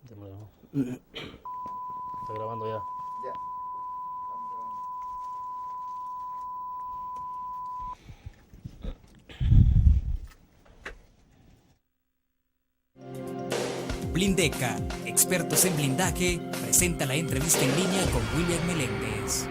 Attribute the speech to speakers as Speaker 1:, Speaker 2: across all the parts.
Speaker 1: Está grabando ya.
Speaker 2: Ya, estamos grabando.
Speaker 3: Blindeca, expertos en blindaje, presenta la entrevista en línea con William Meléndez.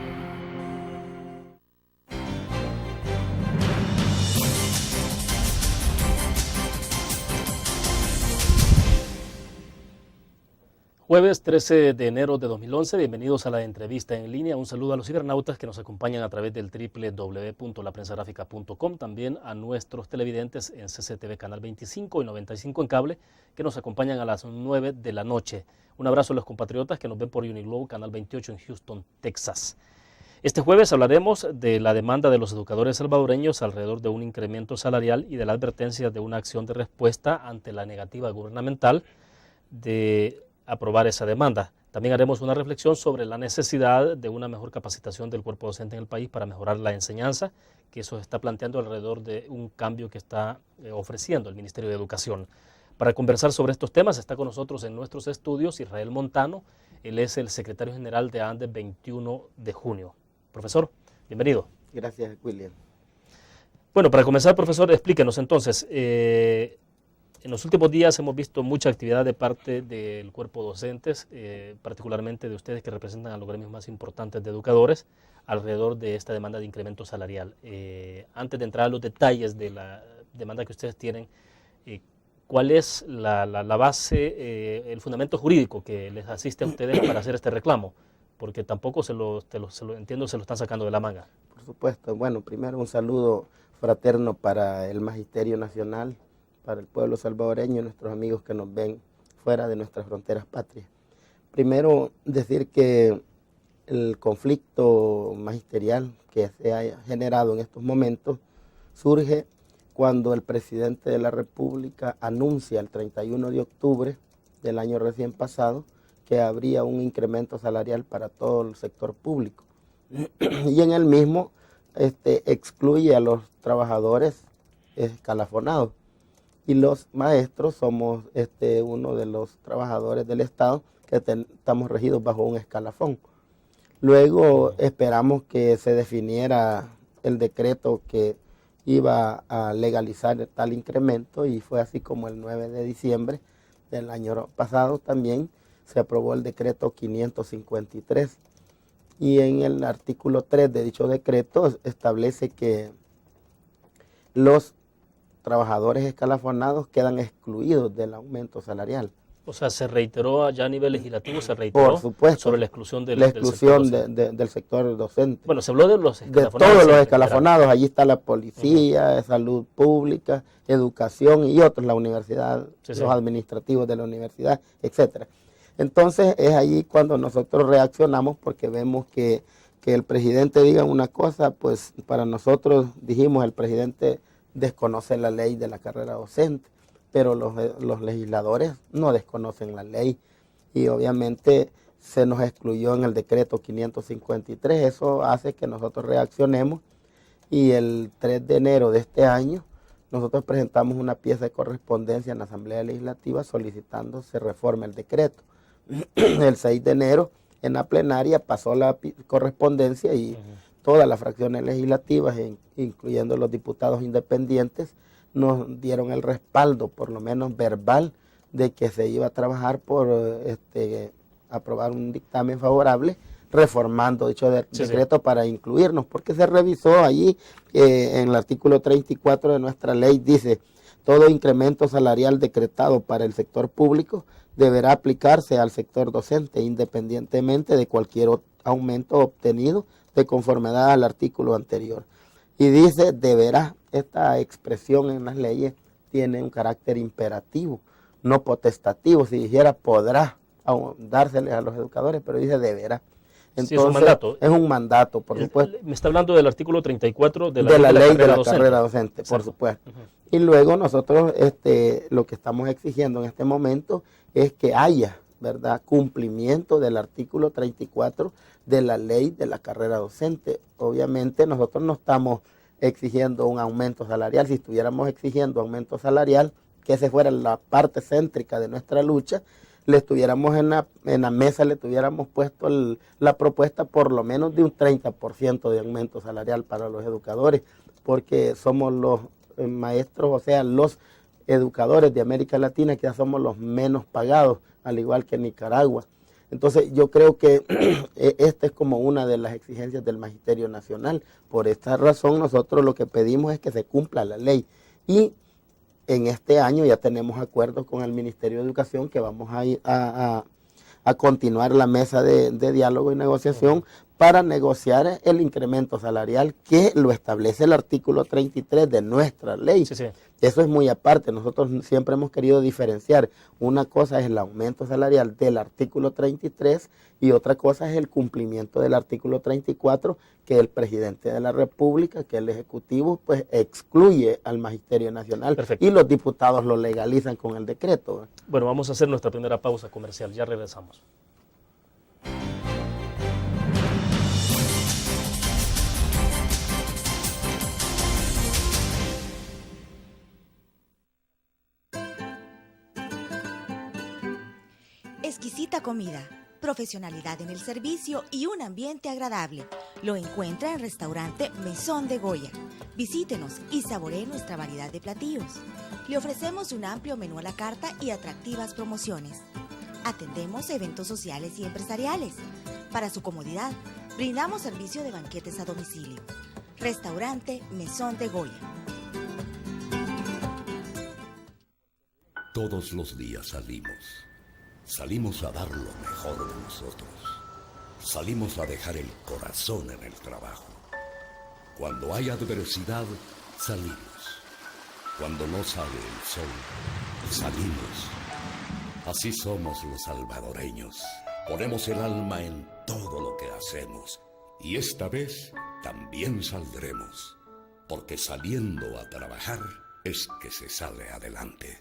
Speaker 1: Jueves 13 de enero de 2011, bienvenidos a la entrevista en línea. Un saludo a los cibernautas que nos acompañan a través del www.laprensagráfica.com, también a nuestros televidentes en CCTV Canal 25 y 95 en cable, que nos acompañan a las 9 de la noche. Un abrazo a los compatriotas que nos ven por Uniglobe Canal 28 en Houston, Texas. Este jueves hablaremos de la demanda de los educadores salvadoreños alrededor de un incremento salarial y de la advertencia de una acción de respuesta ante la negativa gubernamental de aprobar esa demanda. También haremos una reflexión sobre la necesidad de una mejor capacitación del cuerpo docente en el país para mejorar la enseñanza, que eso se está planteando alrededor de un cambio que está ofreciendo el Ministerio de Educación. Para conversar sobre estos temas está con nosotros en nuestros estudios Israel Montano. Él es el secretario general de ANDE 21 de junio. Profesor, bienvenido.
Speaker 2: Gracias, William.
Speaker 1: Bueno, para comenzar, profesor, explíquenos entonces. En los últimos días hemos visto mucha actividad de parte del cuerpo docentes, particularmente de ustedes que representan a los gremios más importantes de educadores, alrededor de esta demanda de incremento salarial. Antes de entrar a los detalles de la demanda que ustedes tienen, ¿cuál es la base, el fundamento jurídico que les asiste a ustedes para hacer este reclamo? Porque tampoco entiendo, se lo están sacando de la manga.
Speaker 2: Por supuesto. Bueno, primero un saludo fraterno para el Magisterio Nacional, para el pueblo salvadoreño y nuestros amigos que nos ven fuera de nuestras fronteras patrias. Primero, decir que el conflicto magisterial que se ha generado en estos momentos surge cuando el presidente de la República anuncia el 31 de octubre del año recién pasado que habría un incremento salarial para todo el sector público. Y en el mismo excluye a los trabajadores escalafonados. Y los maestros somos uno de los trabajadores del Estado que estamos regidos bajo un escalafón. Luego esperamos que se definiera el decreto que iba a legalizar tal incremento y fue así como el 9 de diciembre del año pasado también se aprobó el decreto 553. Y en el artículo 3 de dicho decreto establece que los trabajadores escalafonados quedan excluidos del aumento salarial.
Speaker 1: O sea, se reiteró ya a nivel legislativo, se reiteró
Speaker 2: Por supuesto,
Speaker 1: sobre la exclusión del
Speaker 2: del sector docente.
Speaker 1: Bueno, se habló de los escalafonados.
Speaker 2: De todos los escalafonados, allí está la policía, salud pública, educación y otros, la universidad, los administrativos de la universidad, etcétera. Entonces es allí cuando nosotros reaccionamos porque vemos que el presidente diga una cosa, pues para nosotros dijimos el presidente desconoce la ley de la carrera docente, pero los legisladores no desconocen la ley y obviamente se nos excluyó en el decreto 553, eso hace que nosotros reaccionemos y el 3 de enero de este año nosotros presentamos una pieza de correspondencia en la Asamblea Legislativa solicitando se reforme el decreto. El 6 de enero en la plenaria pasó la correspondencia y todas las fracciones legislativas, incluyendo los diputados independientes, nos dieron el respaldo, por lo menos verbal, de que se iba a trabajar por aprobar un dictamen favorable, reformando dicho decreto para incluirnos, porque se revisó allí en el artículo 34 de nuestra ley, dice, todo incremento salarial decretado para el sector público deberá aplicarse al sector docente, independientemente de cualquier aumento obtenido de conformidad al artículo anterior. Y dice deberá, esta expresión en las leyes tiene un carácter imperativo, no potestativo. Si dijera podrá dárseles a los educadores, pero dice deberá. Entonces, sí, es un mandato. Es un mandato, por supuesto.
Speaker 1: Me está hablando del artículo 34 de
Speaker 2: la ley de la carrera docente, por supuesto. Y luego nosotros lo que estamos exigiendo en este momento es que haya, ¿verdad?, cumplimiento del artículo 34 de la ley de la carrera docente. Obviamente nosotros no estamos exigiendo un aumento salarial. Si estuviéramos exigiendo aumento salarial, que esa fuera la parte céntrica de nuestra lucha, le estuviéramos en la mesa, le tuviéramos puesto la propuesta por lo menos de un 30% de aumento salarial para los educadores, porque somos los maestros, o sea, los educadores de América Latina, que ya somos los menos pagados, al igual que Nicaragua. Entonces yo creo que esta es como una de las exigencias del Magisterio Nacional. Por esta razón nosotros lo que pedimos es que se cumpla la ley. Y en este año ya tenemos acuerdos con el Ministerio de Educación que vamos a continuar la mesa de diálogo y negociación para negociar el incremento salarial que lo establece el artículo 33 de nuestra ley. Sí, sí. Eso es muy aparte. Nosotros siempre hemos querido diferenciar. Una cosa es el aumento salarial del artículo 33 y otra cosa es el cumplimiento del artículo 34, que el presidente de la República, que el Ejecutivo, pues excluye al Magisterio Nacional. Perfecto. Y los diputados lo legalizan con el decreto.
Speaker 1: Bueno, vamos a hacer nuestra primera pausa comercial. Ya regresamos.
Speaker 4: Exquisita comida, profesionalidad en el servicio y un ambiente agradable. Lo encuentra en Restaurante Mesón de Goya. Visítenos y saboree nuestra variedad de platillos. Le ofrecemos un amplio menú a la carta y atractivas promociones. Atendemos eventos sociales y empresariales. Para su comodidad, brindamos servicio de banquetes a domicilio. Restaurante Mesón de Goya.
Speaker 5: Todos los días salimos a dar lo mejor de nosotros. Salimos a dejar el corazón en el trabajo. Cuando hay adversidad, salimos. Cuando no sale el sol, salimos. Así somos los salvadoreños. Ponemos el alma en todo lo que hacemos. Y esta vez también saldremos. Porque saliendo a trabajar es que se sale adelante.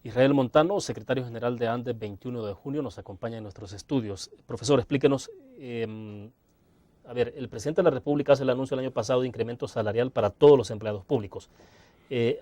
Speaker 1: Israel Montano, secretario general de ANDE 21 de junio, nos acompaña en nuestros estudios. Profesor, explíquenos, el presidente de la República hace el anuncio el año pasado de incremento salarial para todos los empleados públicos.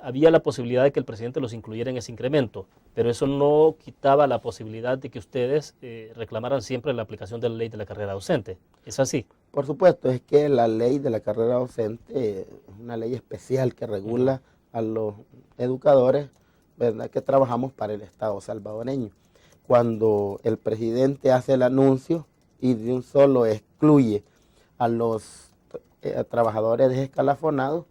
Speaker 1: Había la posibilidad de que el presidente los incluyera en ese incremento, pero eso no quitaba la posibilidad de que ustedes reclamaran siempre la aplicación de la ley de la carrera docente. ¿Es así?
Speaker 2: Por supuesto, es que la ley de la carrera docente es una ley especial que regula a los educadores, ¿verdad?, que trabajamos para el Estado salvadoreño. Cuando el presidente hace el anuncio y de un solo excluye a los trabajadores desescalafonados,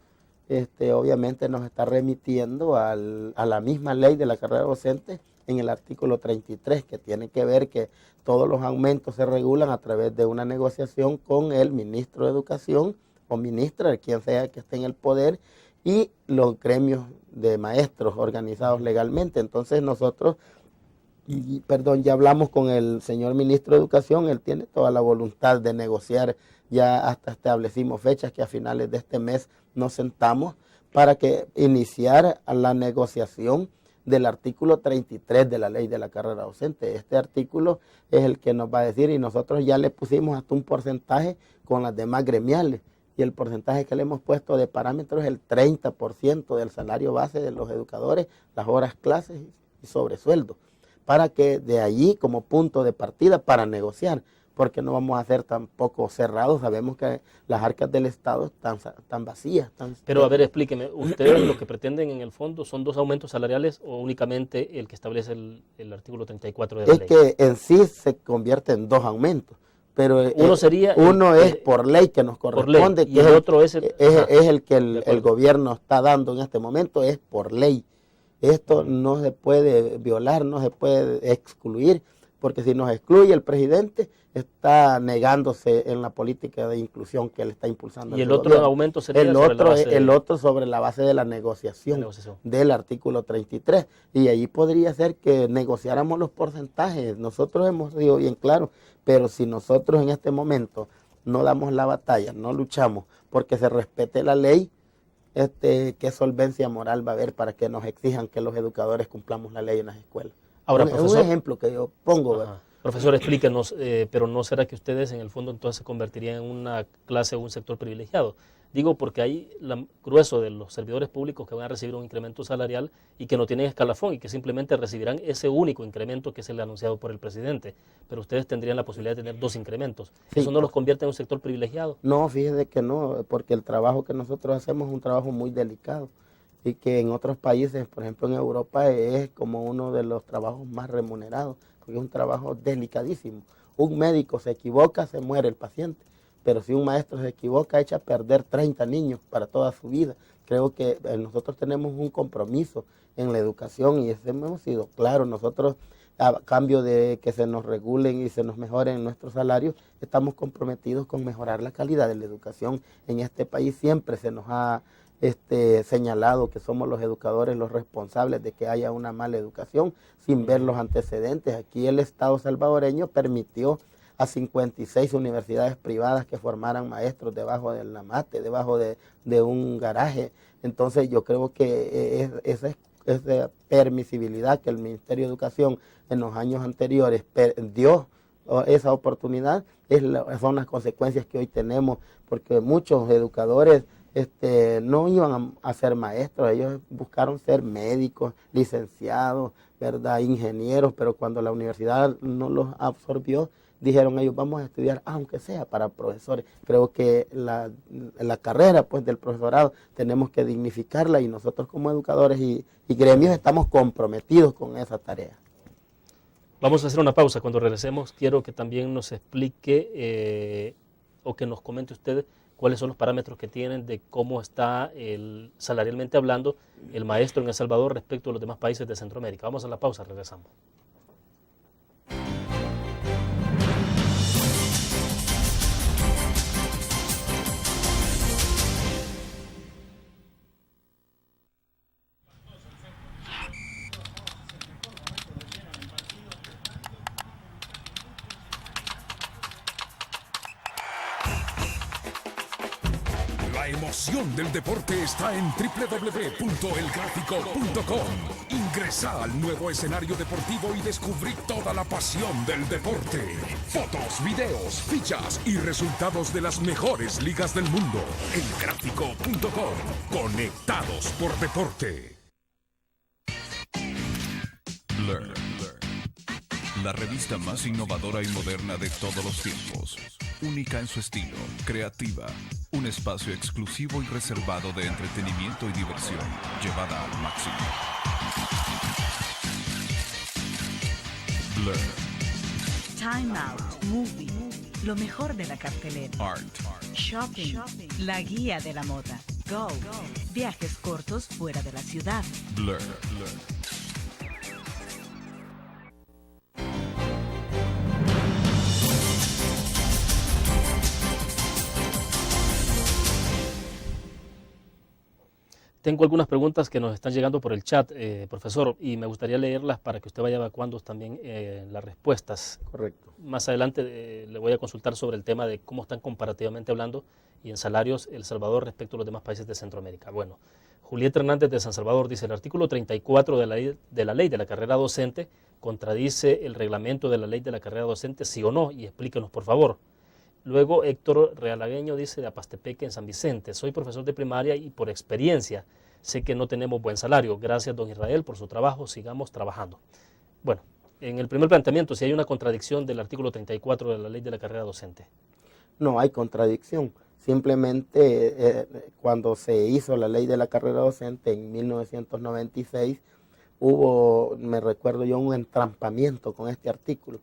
Speaker 2: obviamente nos está remitiendo a la misma ley de la carrera docente en el artículo 33, que tiene que ver que todos los aumentos se regulan a través de una negociación con el ministro de Educación o ministra, quien sea que esté en el poder, y los gremios de maestros organizados legalmente. Entonces nosotros, ya hablamos con el señor ministro de Educación, él tiene toda la voluntad de negociar, ya hasta establecimos fechas que a finales de este mes nos sentamos para que iniciar la negociación del artículo 33 de la ley de la carrera docente. Este artículo es el que nos va a decir, y nosotros ya le pusimos hasta un porcentaje con las demás gremiales, y el porcentaje que le hemos puesto de parámetros es el 30% del salario base de los educadores, las horas clases y sobresueldo, para que de allí como punto de partida para negociar, porque no vamos a ser tampoco cerrados, sabemos que las arcas del Estado están vacías.
Speaker 1: Pero a ver, explíqueme, ¿ustedes lo que pretenden en el fondo son dos aumentos salariales o únicamente el que establece el artículo 34 de la ley?
Speaker 2: Es que en sí se convierte en dos aumentos. Pero
Speaker 1: uno
Speaker 2: es por ley que nos corresponde,
Speaker 1: y el otro es
Speaker 2: el que el gobierno está dando en este momento, es por ley. Esto no se puede violar, no se puede excluir, porque si nos excluye el presidente, está negándose en la política de inclusión que él está impulsando.
Speaker 1: ¿Y el otro gobierno. Aumento sería
Speaker 2: el otro sobre la base de la negociación del artículo 33? Y ahí podría ser que negociáramos los porcentajes. Nosotros hemos sido bien claros, pero si nosotros en este momento no damos la batalla, no luchamos porque se respete la ley, ¿qué solvencia moral va a haber para que nos exijan que los educadores cumplamos la ley en las escuelas?
Speaker 1: Ahora,
Speaker 2: es un ejemplo que yo pongo,
Speaker 1: Profesor, explíquenos, pero ¿no será que ustedes en el fondo entonces se convertirían en una clase o un sector privilegiado? Digo porque hay el grueso de los servidores públicos que van a recibir un incremento salarial y que no tienen escalafón y que simplemente recibirán ese único incremento que es el anunciado por el presidente. Pero ustedes tendrían la posibilidad de tener 2 incrementos.
Speaker 2: Sí.
Speaker 1: ¿Eso no los convierte en un sector privilegiado?
Speaker 2: No, fíjese que no, porque el trabajo que nosotros hacemos es un trabajo muy delicado y que en otros países, por ejemplo en Europa, es como uno de los trabajos más remunerados, porque es un trabajo delicadísimo. Un médico se equivoca, se muere el paciente. Pero si un maestro se equivoca, echa a perder 30 niños para toda su vida. Creo que nosotros tenemos un compromiso en la educación y ese hemos sido claros. Nosotros, a cambio de que se nos regulen y se nos mejoren nuestros salarios, estamos comprometidos con mejorar la calidad de la educación. En este país siempre se nos ha señalado que somos los educadores los responsables de que haya una mala educación sin ver los antecedentes. Aquí el Estado salvadoreño permitió a 56 universidades privadas que formaran maestros debajo del mate, debajo de un garaje. Entonces yo creo que esa permisibilidad que el Ministerio de Educación en los años anteriores dio esa oportunidad, son las consecuencias que hoy tenemos, porque muchos educadores no iban a ser maestros, ellos buscaron ser médicos, licenciados, ¿verdad?, ingenieros, pero cuando la universidad no los absorbió, dijeron ellos, vamos a estudiar aunque sea para profesores. Creo que la carrera pues del profesorado tenemos que dignificarla y nosotros como educadores y gremios estamos comprometidos con esa tarea.
Speaker 1: Vamos a hacer una pausa. Cuando regresemos quiero que también nos explique o que nos comente usted cuáles son los parámetros que tienen de cómo está salarialmente hablando el maestro en El Salvador respecto a los demás países de Centroamérica. Vamos a la pausa, regresamos.
Speaker 6: La emoción del deporte está en www.elgráfico.com. Ingresa al nuevo escenario deportivo y descubrí toda la pasión del deporte. Fotos, videos, fichas y resultados de las mejores ligas del mundo. Elgráfico.com. Conectados por deporte.
Speaker 7: Blur. La revista más innovadora y moderna de todos los tiempos. Única en su estilo, creativa. Un espacio exclusivo y reservado de entretenimiento y diversión, llevada al máximo. Blur.
Speaker 8: Time Out, Movie, lo mejor de la cartelera.
Speaker 7: Art.
Speaker 8: Shopping, la guía de la moda. Go, viajes cortos fuera de la ciudad.
Speaker 7: Blur.
Speaker 1: Tengo algunas preguntas que nos están llegando por el chat, profesor, y me gustaría leerlas para que usted vaya evacuando también las respuestas.
Speaker 2: Correcto.
Speaker 1: Más adelante le voy a consultar sobre el tema de cómo están comparativamente hablando y en salarios El Salvador respecto a los demás países de Centroamérica. Bueno, Julieta Hernández de San Salvador dice, el artículo 34 de la ley de la carrera docente contradice el reglamento de la ley de la carrera docente, sí o no, y explíquenos por favor. Luego Héctor Realagueño dice de Apastepeque en San Vicente, soy profesor de primaria y por experiencia sé que no tenemos buen salario. Gracias don Israel por su trabajo, sigamos trabajando. Bueno, en el primer planteamiento, si hay una contradicción del artículo 34 de la ley de la carrera docente.
Speaker 2: No hay contradicción, simplemente cuando se hizo la ley de la carrera docente en 1996 hubo, me recuerdo yo, un entrampamiento con este artículo.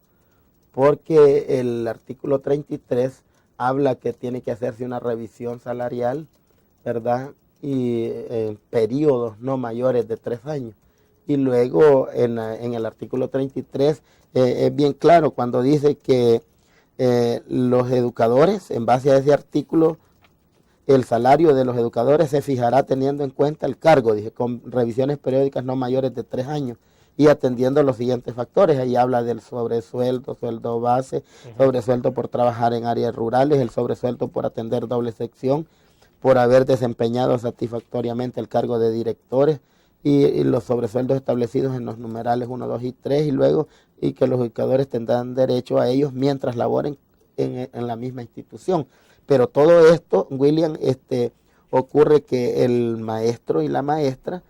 Speaker 2: Porque el artículo 33 habla que tiene que hacerse una revisión salarial, ¿verdad? Y en periodos no mayores de 3 años. Y luego en el artículo 33 es bien claro cuando dice que los educadores, en base a ese artículo, el salario de los educadores se fijará teniendo en cuenta el cargo, dije, con revisiones periódicas no mayores de 3 años. Y atendiendo los siguientes factores, ahí habla del sobresueldo, sueldo base, sobresueldo por trabajar en áreas rurales, el sobresueldo por atender doble sección, por haber desempeñado satisfactoriamente el cargo de directores, y los sobresueldos establecidos en los numerales 1, 2 y 3 y luego y que los educadores tendrán derecho a ellos mientras laboren en la misma institución. Pero todo esto, William, ocurre que el maestro y la maestra,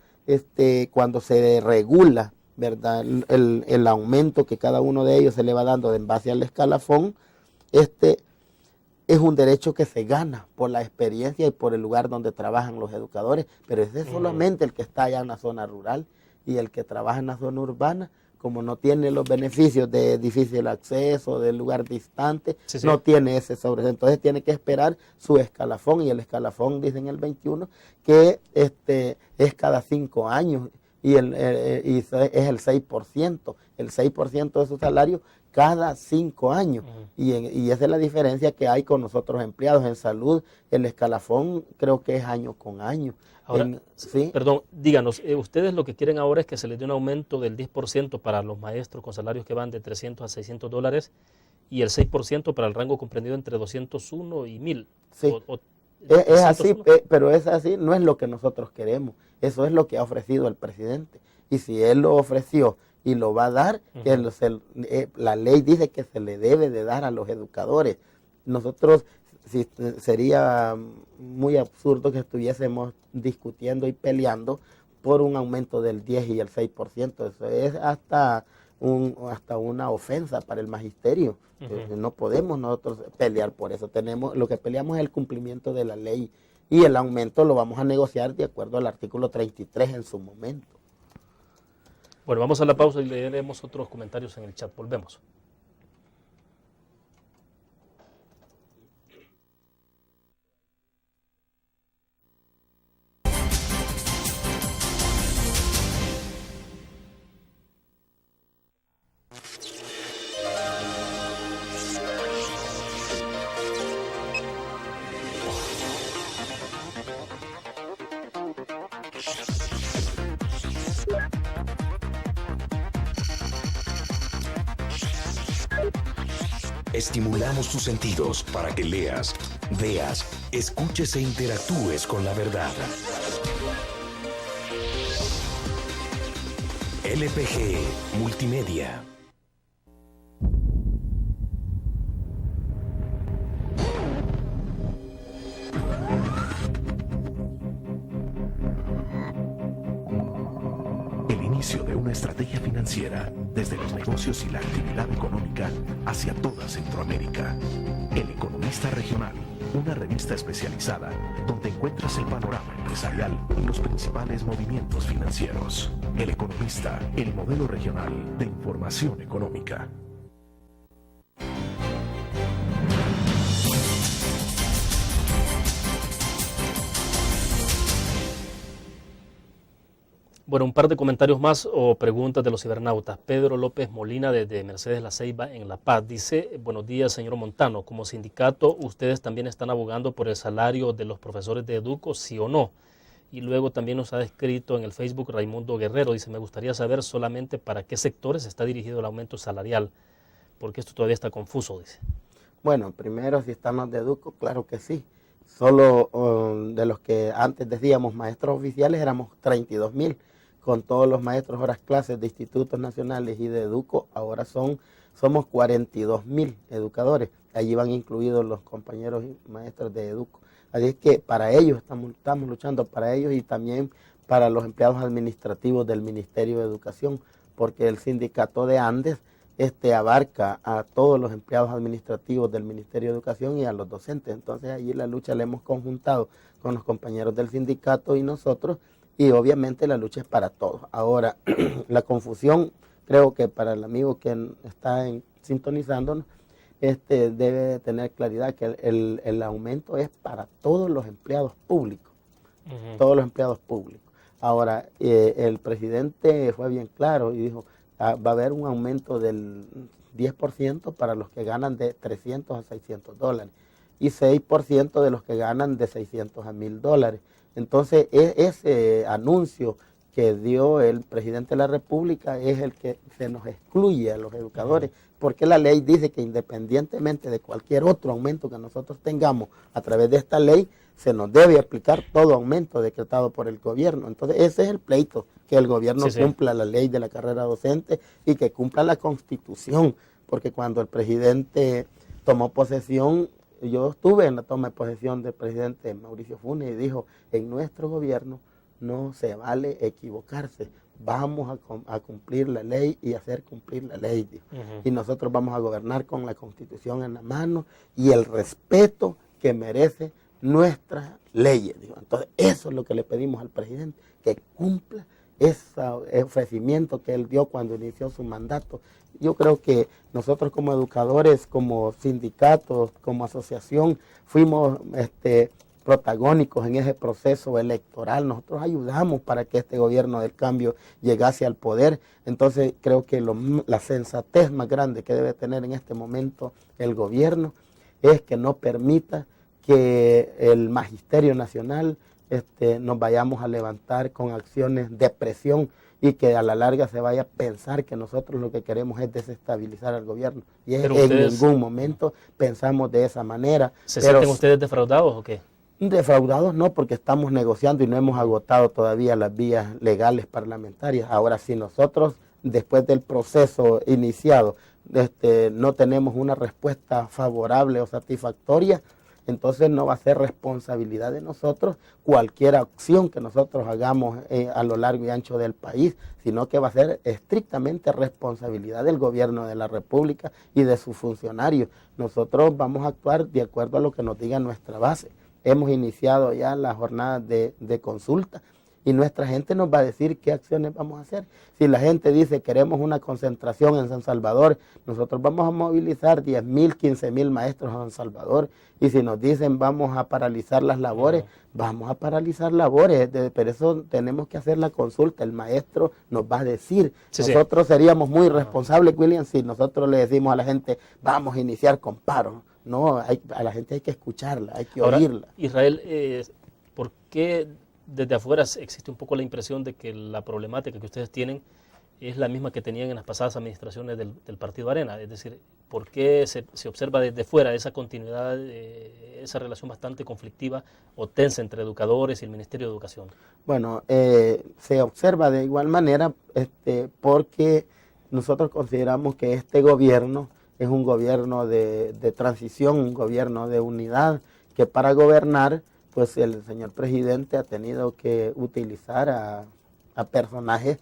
Speaker 2: cuando se regula, ¿verdad?, el aumento que cada uno de ellos se le va dando en base al escalafón, es un derecho que se gana por la experiencia y por el lugar donde trabajan los educadores, pero ese es solamente el que está allá en la zona rural, y el que trabaja en la zona urbana, como no tiene los beneficios de difícil acceso, de lugar distante, no tiene ese sobre. Entonces tiene que esperar su escalafón, y el escalafón, dicen el 21, que es cada 5 años, y es el 6%, el 6% de su salario cada 5 años. Y esa es la diferencia que hay con nosotros empleados. En salud, el escalafón creo que es año con año.
Speaker 1: Ahora,
Speaker 2: ¿sí?
Speaker 1: Perdón, díganos, ustedes lo que quieren ahora es que se les dé un aumento del 10% para los maestros con salarios que van de 300 a 600 dólares y el 6% para el rango comprendido entre 201 y 1000.
Speaker 2: Sí. Es así, pero es así, no es lo que nosotros queremos. Eso es lo que ha ofrecido el presidente. Y si él lo ofreció y lo va a dar, la ley dice que se le debe de dar a los educadores. Nosotros sería muy absurdo que estuviésemos discutiendo y peleando por un aumento del 10 y el 6%. Eso es hasta una ofensa para el magisterio. No podemos nosotros pelear por eso. Lo que peleamos es el cumplimiento de la ley, y el aumento lo vamos a negociar de acuerdo al artículo 33 en su momento.
Speaker 1: Bueno, vamos a la pausa y leeremos otros comentarios en el chat. Volvemos.
Speaker 5: Estimulamos tus sentidos para que leas, veas, escuches e interactúes con la verdad. LPG Multimedia.
Speaker 9: El inicio de una estrategia financiera desde los negocios y la actividad económica hacia toda Centroamérica. El Economista Regional, una revista especializada donde encuentras el panorama empresarial y los principales movimientos financieros. El Economista, el modelo regional de información económica.
Speaker 1: Bueno, un par de comentarios más o preguntas de los cibernautas. Pedro López Molina desde Mercedes La Ceiba en La Paz dice: buenos días, señor Montano, como sindicato ustedes también están abogando por el salario de los profesores de Educo, ¿sí o no? Y luego también nos ha escrito en el Facebook Raimundo Guerrero, dice: me gustaría saber solamente para qué sectores está dirigido el aumento salarial, porque esto todavía está confuso, dice.
Speaker 2: Bueno, primero, si estamos de Educo, claro que sí. Solo de los que antes decíamos maestros oficiales éramos 32,000. Con todos los maestros horas clases de institutos nacionales y de Educo, ahora somos 42,000 educadores. Allí van incluidos los compañeros y maestros de Educo. Así es que para ellos estamos luchando, para ellos y también para los empleados administrativos del Ministerio de Educación, porque el sindicato de Andes abarca a todos los empleados administrativos del Ministerio de Educación y a los docentes. Entonces allí la lucha la hemos conjuntado con los compañeros del sindicato y nosotros, y obviamente la lucha es para todos. Ahora, la confusión, creo que para el amigo que está sintonizándonos, debe tener claridad que el aumento es para todos los empleados públicos, todos los empleados públicos. Ahora, el presidente fue bien claro y dijo, va a haber un aumento del 10% para los que ganan de 300 a 600 dólares y 6% de los que ganan de 600 a 1000 dólares. Entonces, ese anuncio que dio el presidente de la República es el que se nos excluye a los educadores, porque la ley dice que independientemente de cualquier otro aumento que nosotros tengamos a través de esta ley, se nos debe aplicar todo aumento decretado por el gobierno. Entonces ese es el pleito, que el gobierno cumpla la ley de la carrera docente y que cumpla la Constitución, porque cuando el presidente tomó posesión, yo estuve en la toma de posesión del presidente Mauricio Funes y dijo, en nuestro gobierno no se vale equivocarse, vamos a cumplir la ley y hacer cumplir la ley, dijo. Y nosotros vamos a gobernar con la Constitución en la mano y el respeto que merece nuestras leyes, dijo. Entonces eso es lo que le pedimos al presidente, que cumpla ese ofrecimiento que él dio cuando inició su mandato. Yo creo que nosotros como educadores, como sindicatos, como asociación, fuimos protagónicos en ese proceso electoral. Nosotros ayudamos para que este gobierno del cambio llegase al poder. Entonces creo que la sensatez más grande que debe tener en este momento el gobierno es que no permita que el Magisterio Nacional nos vayamos a levantar con acciones de presión y que a la larga se vaya a pensar que nosotros lo que queremos es desestabilizar al gobierno. Y en ningún momento pensamos de esa manera.
Speaker 1: ¿Se sienten ustedes defraudados o qué?
Speaker 2: Defraudados no, porque estamos negociando y no hemos agotado todavía las vías legales parlamentarias. Ahora, si nosotros, después del proceso iniciado, no tenemos una respuesta favorable o satisfactoria, entonces no va a ser responsabilidad de nosotros cualquier acción que nosotros hagamos a lo largo y ancho del país, sino que va a ser estrictamente responsabilidad del gobierno de la República y de sus funcionarios. Nosotros vamos a actuar de acuerdo a lo que nos diga nuestra base. Hemos iniciado ya la jornada de consulta y nuestra gente nos va a decir qué acciones vamos a hacer. Si la gente dice queremos una concentración en San Salvador, nosotros vamos a movilizar 10,000, 15,000 maestros a San Salvador. Y si nos dicen vamos a paralizar las labores, vamos a paralizar labores. Pero eso tenemos que hacer la consulta. El maestro nos va a decir. Nosotros seríamos muy responsables, William, si nosotros le decimos a la gente vamos a iniciar con paro. No, a la gente hay que escucharla, hay que oírla.
Speaker 1: Israel, ¿por qué desde afuera existe un poco la impresión de que la problemática que ustedes tienen es la misma que tenían en las pasadas administraciones del Partido Arena? Es decir, ¿por qué se observa desde fuera esa continuidad, esa relación bastante conflictiva o tensa entre educadores y el Ministerio de Educación?
Speaker 2: Bueno, se observa de igual manera porque nosotros consideramos que este gobierno es un gobierno de transición, un gobierno de unidad, que para gobernar pues el señor presidente ha tenido que utilizar a personajes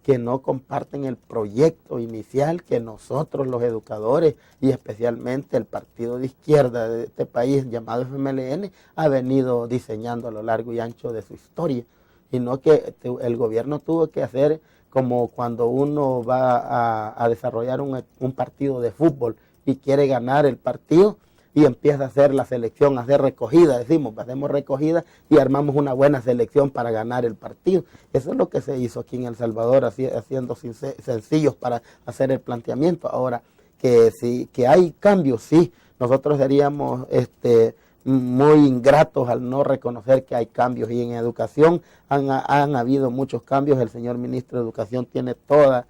Speaker 2: que no comparten el proyecto inicial que nosotros los educadores y especialmente el partido de izquierda de este país llamado FMLN ha venido diseñando a lo largo y ancho de su historia, sino que el gobierno tuvo que hacer como cuando uno va a desarrollar un partido de fútbol y quiere ganar el partido, y empieza a hacer la selección, a hacer recogida, hacemos recogida y armamos una buena selección para ganar el partido. Eso es lo que se hizo aquí en El Salvador, haciendo sencillos para hacer el planteamiento. Ahora, que hay cambios, sí, nosotros seríamos muy ingratos al no reconocer que hay cambios, y en educación han habido muchos cambios. El señor ministro de Educación tiene toda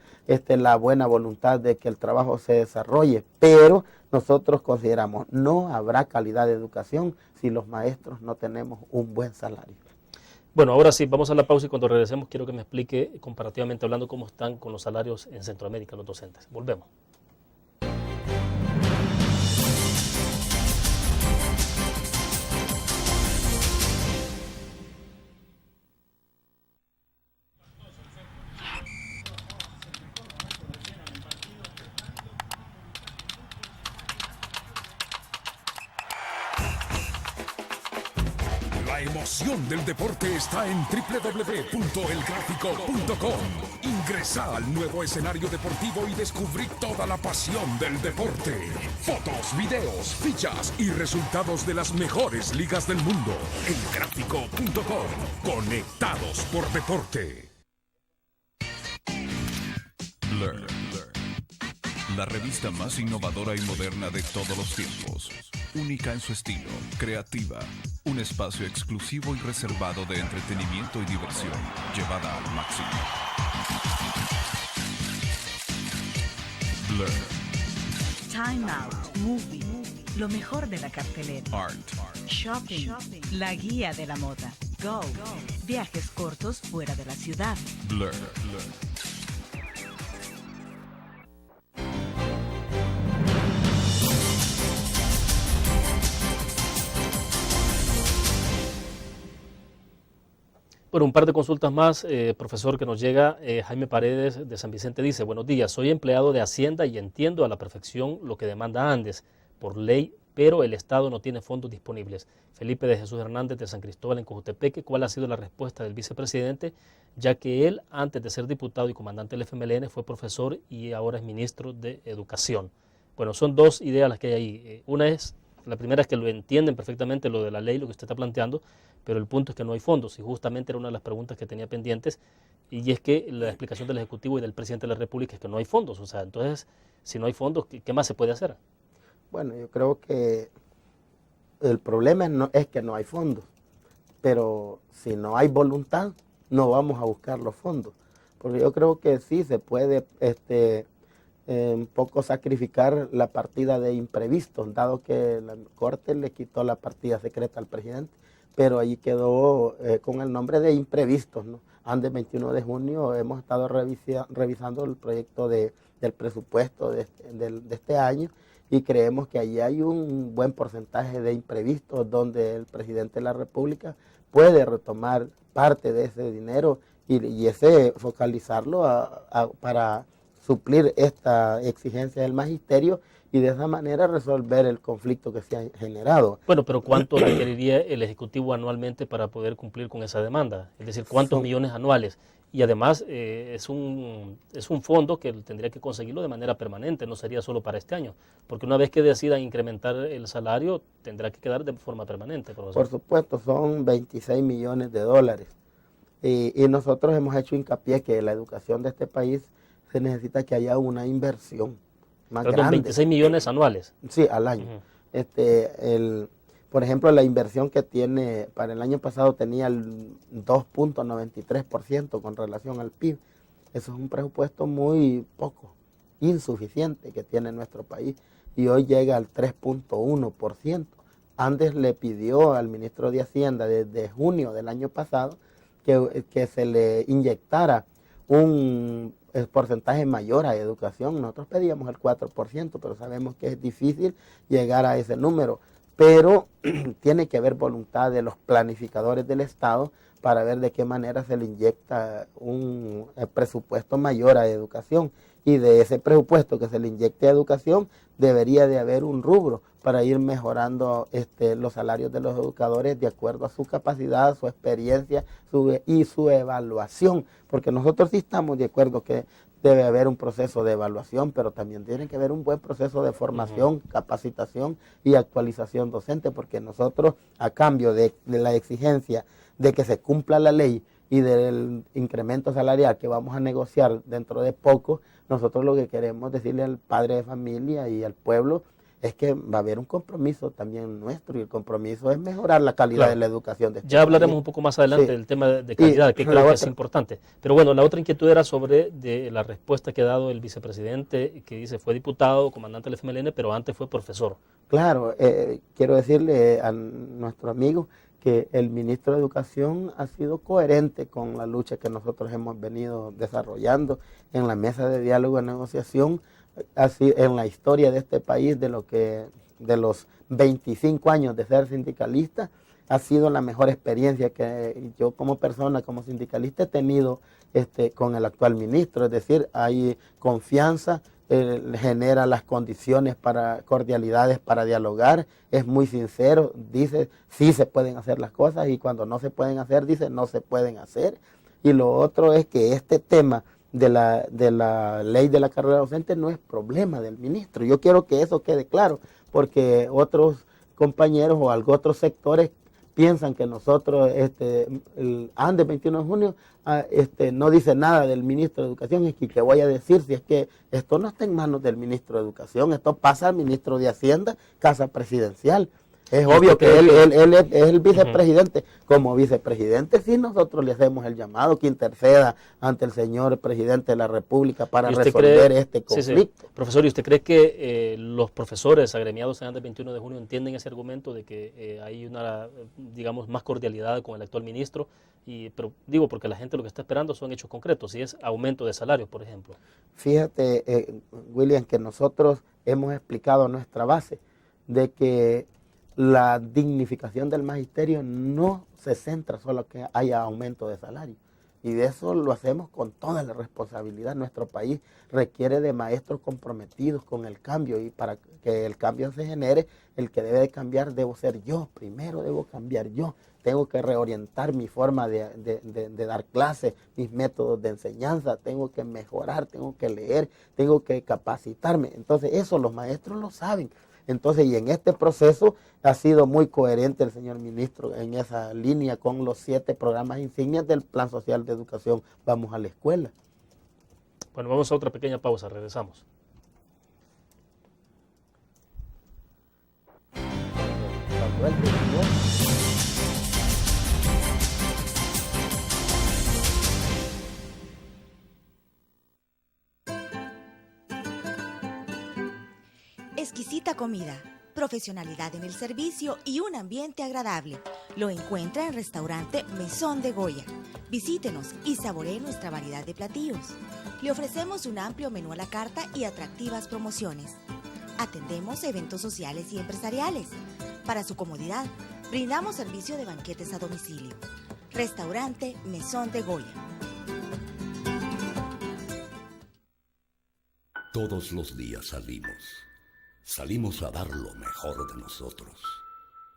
Speaker 2: la buena voluntad de que el trabajo se desarrolle, pero nosotros consideramos no habrá calidad de educación si los maestros no tenemos un buen salario.
Speaker 1: Bueno, ahora sí, vamos a la pausa y cuando regresemos quiero que me explique comparativamente hablando cómo están con los salarios en Centroamérica los docentes. Volvemos.
Speaker 6: La emoción del deporte está en www.elgráfico.com. Ingresa al nuevo escenario deportivo y descubrí toda la pasión del deporte. Fotos, videos, fichas y resultados de las mejores ligas del mundo. Elgráfico.com. Conectados por deporte.
Speaker 7: Learn. La revista más innovadora y moderna de todos los tiempos. única en su estilo, creativa, un espacio exclusivo y reservado de entretenimiento y diversión, llevada al máximo. Blur.
Speaker 8: Time Out Movie. Lo mejor de la cartelera.
Speaker 7: Art.
Speaker 8: Shopping. La guía de la moda. Go. Viajes cortos fuera de la ciudad.
Speaker 7: Blur.
Speaker 1: Bueno, un par de consultas más, profesor, que nos llega. Jaime Paredes de San Vicente dice: buenos días, soy empleado de Hacienda y entiendo a la perfección lo que demanda Andes por ley, pero el Estado no tiene fondos disponibles. Felipe de Jesús Hernández de San Cristóbal en Cojutepeque, ¿cuál ha sido la respuesta del vicepresidente? Ya que él, antes de ser diputado y comandante del FMLN, fue profesor y ahora es ministro de Educación. Bueno, son dos ideas las que hay ahí. La primera es que lo entienden perfectamente lo de la ley, lo que usted está planteando, pero el punto es que no hay fondos, y justamente era una de las preguntas que tenía pendientes, y es que la explicación del Ejecutivo y del Presidente de la República es que no hay fondos. O sea, entonces, si no hay fondos, ¿qué más se puede hacer?
Speaker 2: Bueno, yo creo que el problema es que no hay fondos, pero si no hay voluntad, no vamos a buscar los fondos, porque yo creo que sí se puede un poco sacrificar la partida de imprevistos, dado que la Corte le quitó la partida secreta al presidente, pero ahí quedó con el nombre de imprevistos, ¿no? Antes 21 de junio hemos estado revisando el proyecto del presupuesto de este año, y creemos que allí hay un buen porcentaje de imprevistos donde el presidente de la República puede retomar parte de ese dinero y ese focalizarlo para suplir esta exigencia del magisterio y de esa manera resolver el conflicto que se ha generado.
Speaker 1: Bueno, pero ¿cuánto requeriría el Ejecutivo anualmente para poder cumplir con esa demanda? Es decir, ¿cuántos millones anuales? Y además es un fondo que tendría que conseguirlo de manera permanente, no sería solo para este año, porque una vez que decidan incrementar el salario, tendrá que quedar de forma permanente, profesor.
Speaker 2: Por supuesto, son 26 millones de dólares. Y nosotros hemos hecho hincapié que la educación de este país se necesita que haya una inversión más grande.
Speaker 1: 26 millones anuales.
Speaker 2: Sí, al año. Por ejemplo, la inversión que tiene, para el año pasado tenía el 2.93% con relación al PIB. Eso es un presupuesto muy poco, insuficiente que tiene nuestro país, y hoy llega al 3.1%. Antes le pidió al ministro de Hacienda desde junio del año pasado que se le inyectara un porcentaje mayor a educación. Nosotros pedíamos el 4%, pero sabemos que es difícil llegar a ese número. Pero tiene que haber voluntad de los planificadores del Estado para ver de qué manera se le inyecta un presupuesto mayor a educación. Y de ese presupuesto que se le inyecte a educación, debería de haber un rubro para ir mejorando los salarios de los educadores de acuerdo a su capacidad, su experiencia y su evaluación. Porque nosotros sí estamos de acuerdo que debe haber un proceso de evaluación, pero también tiene que haber un buen proceso de formación, capacitación y actualización docente, porque nosotros, a cambio de la exigencia de que se cumpla la ley y del incremento salarial que vamos a negociar dentro de poco, nosotros lo que queremos decirle al padre de familia y al pueblo es que va a haber un compromiso también nuestro, y el compromiso es mejorar la calidad de la educación de este
Speaker 1: Ya hablaremos un poco más adelante del tema de calidad, que creo que es importante. Pero bueno, la otra inquietud era sobre la respuesta que ha dado el vicepresidente, que dice fue diputado, comandante del FMLN, pero antes fue profesor.
Speaker 2: Claro, quiero decirle a nuestro amigo que el ministro de Educación ha sido coherente con la lucha que nosotros hemos venido desarrollando en la mesa de diálogo y negociación, así en la historia de este país, de los 25 años de ser sindicalista. Ha sido la mejor experiencia que yo como persona, como sindicalista, he tenido con el actual ministro. Es decir, hay confianza, genera las condiciones para cordialidades para dialogar, es muy sincero, dice sí se pueden hacer las cosas, y cuando no se pueden hacer, dice no se pueden hacer. Y lo otro es que este tema de la ley de la carrera docente no es problema del ministro. Yo quiero que eso quede claro, porque otros compañeros o otros sectores piensan que nosotros, el Andes 21 de junio, no dice nada del ministro de Educación, y que voy a decir si es que esto no está en manos del ministro de Educación, esto pasa al ministro de Hacienda, Casa Presidencial. Es obvio que él es el vicepresidente. Como vicepresidente, sí, nosotros le hacemos el llamado que interceda ante el señor presidente de la República para resolver este conflicto.
Speaker 1: Sí. Profesor, ¿y usted cree que los profesores agremiados en Andes 21 de junio entienden ese argumento de que hay una, digamos, más cordialidad con el actual ministro? Pero digo, porque la gente lo que está esperando son hechos concretos, si es aumento de salarios, por ejemplo.
Speaker 2: Fíjate, William, que nosotros hemos explicado nuestra base de que la dignificación del magisterio no se centra solo que haya aumento de salario. Y de eso lo hacemos con toda la responsabilidad. Nuestro país requiere de maestros comprometidos con el cambio, y para que el cambio se genere, el que debe de cambiar debo ser yo. Primero debo cambiar yo. Tengo que reorientar mi forma de dar clases, mis métodos de enseñanza. Tengo que mejorar, tengo que leer, tengo que capacitarme. Entonces eso los maestros lo saben. Entonces, y en este proceso ha sido muy coherente el señor ministro en esa línea con los 7 programas insignias del Plan Social de Educación Vamos a la Escuela.
Speaker 1: Bueno, vamos a otra pequeña pausa, regresamos.
Speaker 4: Exquisita comida, profesionalidad en el servicio y un ambiente agradable. Lo encuentra en Restaurante Mesón de Goya. Visítenos y saboree nuestra variedad de platillos. Le ofrecemos un amplio menú a la carta y atractivas promociones. Atendemos eventos sociales y empresariales. Para su comodidad, brindamos servicio de banquetes a domicilio. Restaurante Mesón de Goya.
Speaker 5: Todos los días salimos. Salimos a dar lo mejor de nosotros.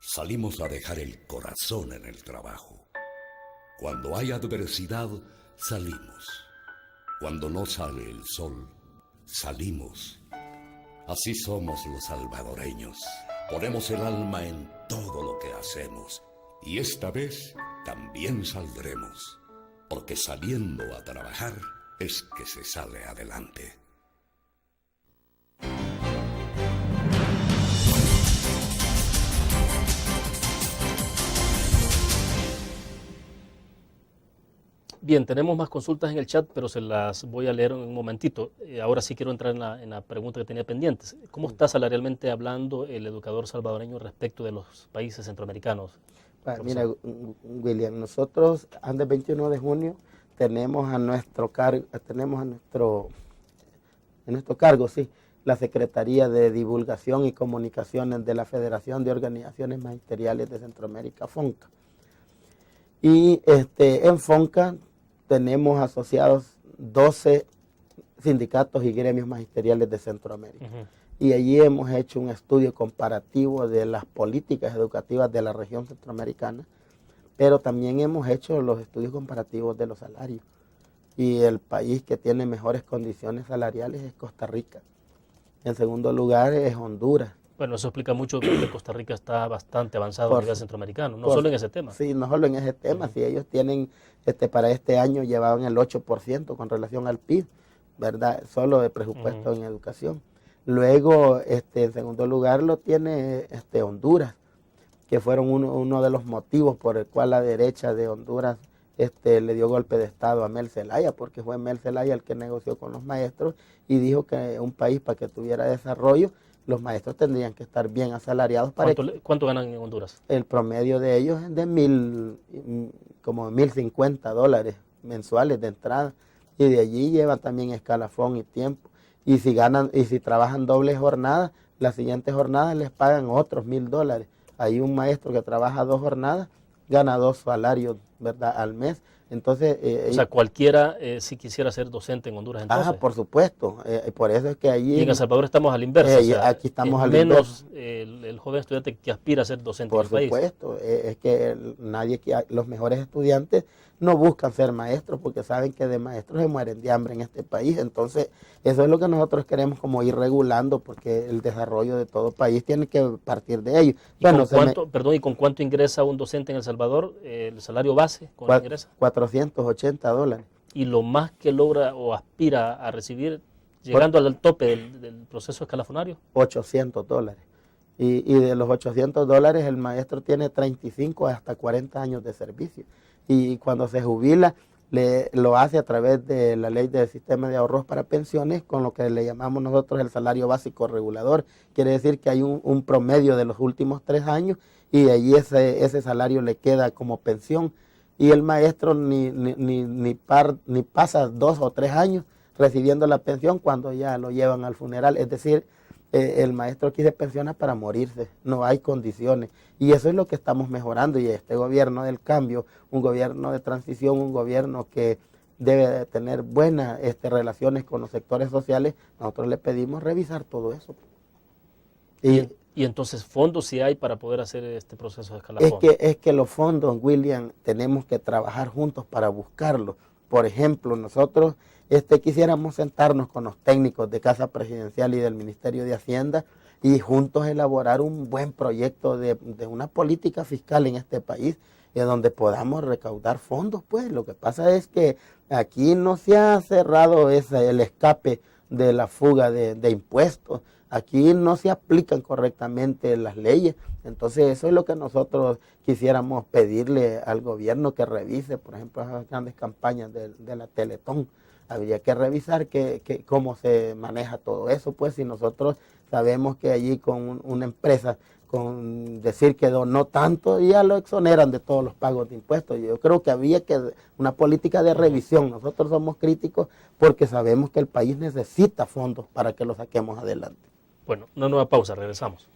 Speaker 5: Salimos a dejar el corazón en el trabajo. Cuando hay adversidad, salimos. Cuando no sale el sol, salimos. Así somos los salvadoreños. Ponemos el alma en todo lo que hacemos. Y esta vez también saldremos. Porque saliendo a trabajar es que se sale adelante.
Speaker 1: Bien, tenemos más consultas en el chat, pero se las voy a leer en un momentito. Ahora sí quiero entrar en la pregunta que tenía pendientes. ¿Cómo está salarialmente hablando el educador salvadoreño respecto de los países centroamericanos?
Speaker 2: Mira, William, nosotros, Andes 21 de junio, tenemos a nuestro cargo, la Secretaría de Divulgación y Comunicaciones de la Federación de Organizaciones Magisteriales de Centroamérica, FONCA. Y en FONCA tenemos asociados 12 sindicatos y gremios magisteriales de Centroamérica. Y allí hemos hecho un estudio comparativo de las políticas educativas de la región centroamericana, pero también hemos hecho los estudios comparativos de los salarios. Y el país que tiene mejores condiciones salariales es Costa Rica. En segundo lugar es Honduras.
Speaker 1: Bueno, eso explica mucho que Costa Rica está bastante avanzado a nivel centroamericano, no solo en ese tema.
Speaker 2: Sí, no solo en ese tema, si ellos tienen, para este año llevaban el 8% con relación al PIB, ¿verdad? Solo de presupuesto en educación. Luego, en segundo lugar lo tiene Honduras, que fueron uno de los motivos por el cual la derecha de Honduras le dio golpe de Estado a Mel Zelaya, porque fue Mel Zelaya el que negoció con los maestros y dijo que un país para que tuviera desarrollo, los maestros tendrían que estar bien asalariados.
Speaker 1: ¿Cuánto ganan en Honduras?
Speaker 2: El promedio de ellos es de como $1,050 mensuales de entrada, y de allí llevan también escalafón y tiempo. Y si trabajan doble jornada, las siguientes jornadas les pagan otros $1,000. Hay un maestro que trabaja 2 jornadas, gana 2 salarios ¿verdad?, al mes. Entonces,
Speaker 1: o sea, cualquiera si quisiera ser docente en Honduras, entonces.
Speaker 2: por supuesto. Por eso es que allí...
Speaker 1: Y en El Salvador estamos al inverso. O sea,
Speaker 2: aquí estamos al
Speaker 1: menos
Speaker 2: inverso.
Speaker 1: El joven estudiante que aspira a ser docente
Speaker 2: Por
Speaker 1: en el país.
Speaker 2: Por supuesto. Es que los mejores estudiantes no buscan ser maestros porque saben que de maestros se mueren de hambre en este país. Entonces, eso es lo que nosotros queremos como ir regulando, porque el desarrollo de todo país tiene que partir de ello.
Speaker 1: ¿Y con cuánto ingresa un docente en El Salvador? ¿El salario base con el ingresa?
Speaker 2: $480.
Speaker 1: Y lo más que logra o aspira a recibir, llegando al tope del proceso escalafonario.
Speaker 2: $800. Y de los $800, el maestro tiene 35 hasta 40 años de servicio. Y cuando se jubila, lo hace a través de la ley del sistema de ahorros para pensiones, con lo que le llamamos nosotros el salario básico regulador. Quiere decir que hay un promedio de los últimos 3 años y de allí ese salario le queda como pensión. Y el maestro ni pasa 2 o 3 años recibiendo la pensión cuando ya lo llevan al funeral. Es decir, el maestro aquí se pensiona para morirse, no hay condiciones. Y eso es lo que estamos mejorando. Y este gobierno del cambio, un gobierno de transición, un gobierno que debe de tener buenas relaciones con los sectores sociales, nosotros le pedimos revisar todo eso.
Speaker 1: Y entonces, ¿fondos sí hay para poder hacer este proceso de escalafón?
Speaker 2: Es que los fondos, William, tenemos que trabajar juntos para buscarlos. Por ejemplo, nosotros quisiéramos sentarnos con los técnicos de Casa Presidencial y del Ministerio de Hacienda y juntos elaborar un buen proyecto de una política fiscal en este país, donde podamos recaudar fondos. Pues lo que pasa es que aquí no se ha cerrado el escape de la fuga de impuestos. Aquí no se aplican correctamente las leyes. Entonces eso es lo que nosotros quisiéramos pedirle al gobierno que revise, por ejemplo, esas grandes campañas de la Teletón. Habría que revisar cómo se maneja todo eso, pues si nosotros sabemos que allí con una empresa, con decir que donó tanto, ya lo exoneran de todos los pagos de impuestos. Yo creo que había una política de revisión. Nosotros somos críticos porque sabemos que el país necesita fondos para que lo saquemos adelante.
Speaker 1: Bueno, una nueva pausa, regresamos.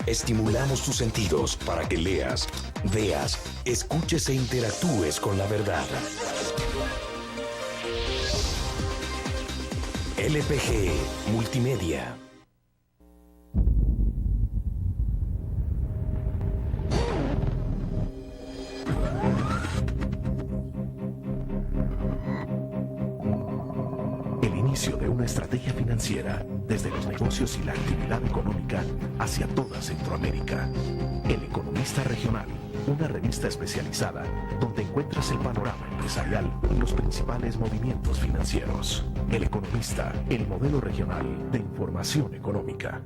Speaker 5: Estimulamos tus sentidos para que leas, veas, escuches e interactúes con la verdad. LPG Multimedia.
Speaker 9: El inicio de una estrategia financiera desde los negocios y la actividad económica hacia toda Centroamérica. El Economista Regional, una revista especializada donde encuentras el panorama empresarial y los principales movimientos financieros. El Economista, el modelo regional de información económica.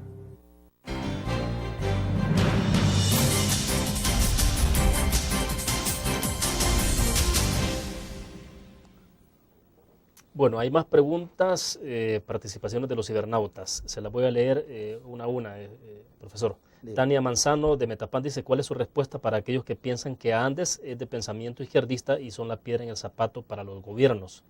Speaker 1: Bueno, hay más preguntas, participaciones de los cibernautas. Se las voy a leer una a una, profesor. Sí. Tania Manzano de Metapan dice, ¿cuál es su respuesta para aquellos que piensan que Andes es de pensamiento izquierdista y son la piedra en el zapato para los gobiernos?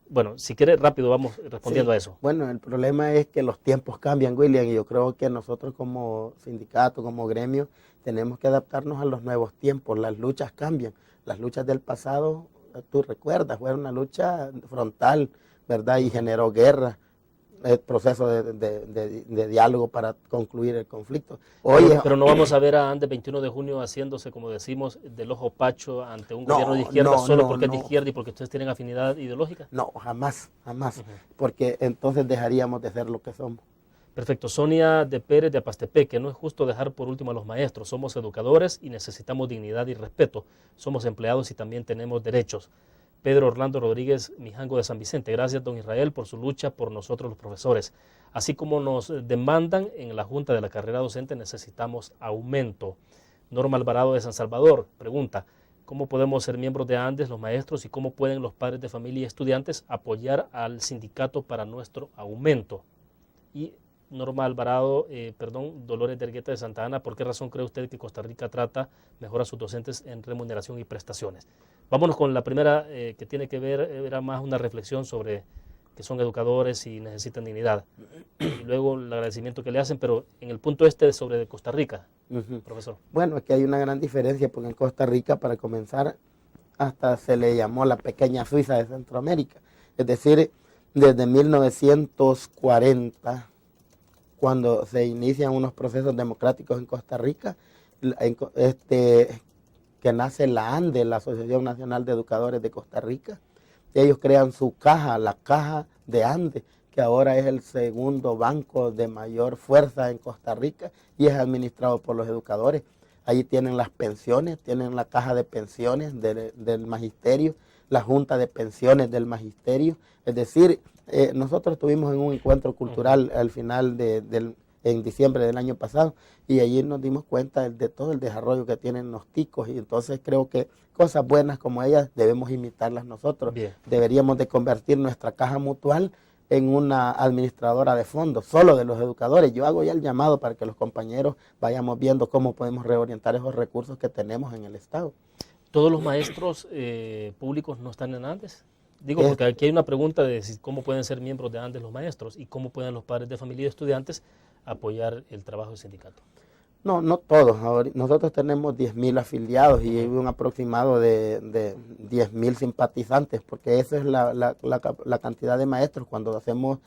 Speaker 1: Bueno, si quiere rápido vamos respondiendo a eso.
Speaker 2: Bueno, el problema es que los tiempos cambian, William, y yo creo que nosotros como sindicato, como gremio, tenemos que adaptarnos a los nuevos tiempos. Las luchas cambian. Las luchas del pasado, tú recuerdas, fue una lucha frontal, ¿verdad? Y generó guerra, el proceso de diálogo para concluir el conflicto.
Speaker 1: Oye, pero no vamos a ver a Andes 21 de junio haciéndose, como decimos, del ojo pacho ante un gobierno de izquierda solo porque es de izquierda y porque ustedes tienen afinidad ideológica.
Speaker 2: No, jamás, porque entonces dejaríamos de ser lo que somos.
Speaker 1: Perfecto. Sonia de Pérez de Apastepeque, no es justo dejar por último a los maestros. Somos educadores y necesitamos dignidad y respeto. Somos empleados y también tenemos derechos. Pedro Orlando Rodríguez Mijango de San Vicente, gracias don Israel por su lucha por nosotros los profesores. Así como nos demandan en la Junta de la Carrera Docente, necesitamos aumento. Norma Alvarado de San Salvador pregunta, ¿Cómo podemos ser miembros de ANDES, los maestros, y cómo pueden los padres de familia y estudiantes apoyar al sindicato para nuestro aumento? Y Norma Alvarado, Dolores de Argueta de Santa Ana, ¿por qué razón cree usted que Costa Rica trata mejor a sus docentes en remuneración y prestaciones? Vámonos con la primera, que tiene que ver, era más una reflexión sobre que son educadores y necesitan dignidad. Y luego el agradecimiento que le hacen, pero en el punto sobre de Costa Rica, profesor.
Speaker 2: Bueno, aquí hay una gran diferencia, porque en Costa Rica, para comenzar, hasta se le llamó la pequeña Suiza de Centroamérica. Es decir, desde 1940, cuando se inician unos procesos democráticos en Costa Rica, que nace la ANDE, la Asociación Nacional de Educadores de Costa Rica, ellos crean su caja, la caja de ANDE, que ahora es el segundo banco de mayor fuerza en Costa Rica y es administrado por los educadores. Allí tienen las pensiones, tienen la caja de pensiones del magisterio, la junta de pensiones del magisterio. Es decir, nosotros estuvimos en un encuentro cultural al final en diciembre del año pasado, y allí nos dimos cuenta de todo el desarrollo que tienen los ticos, y entonces creo que cosas buenas como ellas debemos imitarlas nosotros.
Speaker 1: Bien.
Speaker 2: Deberíamos de convertir nuestra caja mutual en una administradora de fondos, solo de los educadores. Yo hago ya el llamado para que los compañeros vayamos viendo cómo podemos reorientar esos recursos que tenemos en el Estado.
Speaker 1: ¿Todos los maestros públicos no están en ANDES? Digo, porque aquí hay una pregunta de cómo pueden ser miembros de ANDES los maestros y cómo pueden los padres de familia y estudiantes apoyar el trabajo del sindicato.
Speaker 2: No todos. Nosotros tenemos 10.000 afiliados y hay un aproximado de 10.000 simpatizantes, porque esa es la cantidad de maestros. Cuando hemos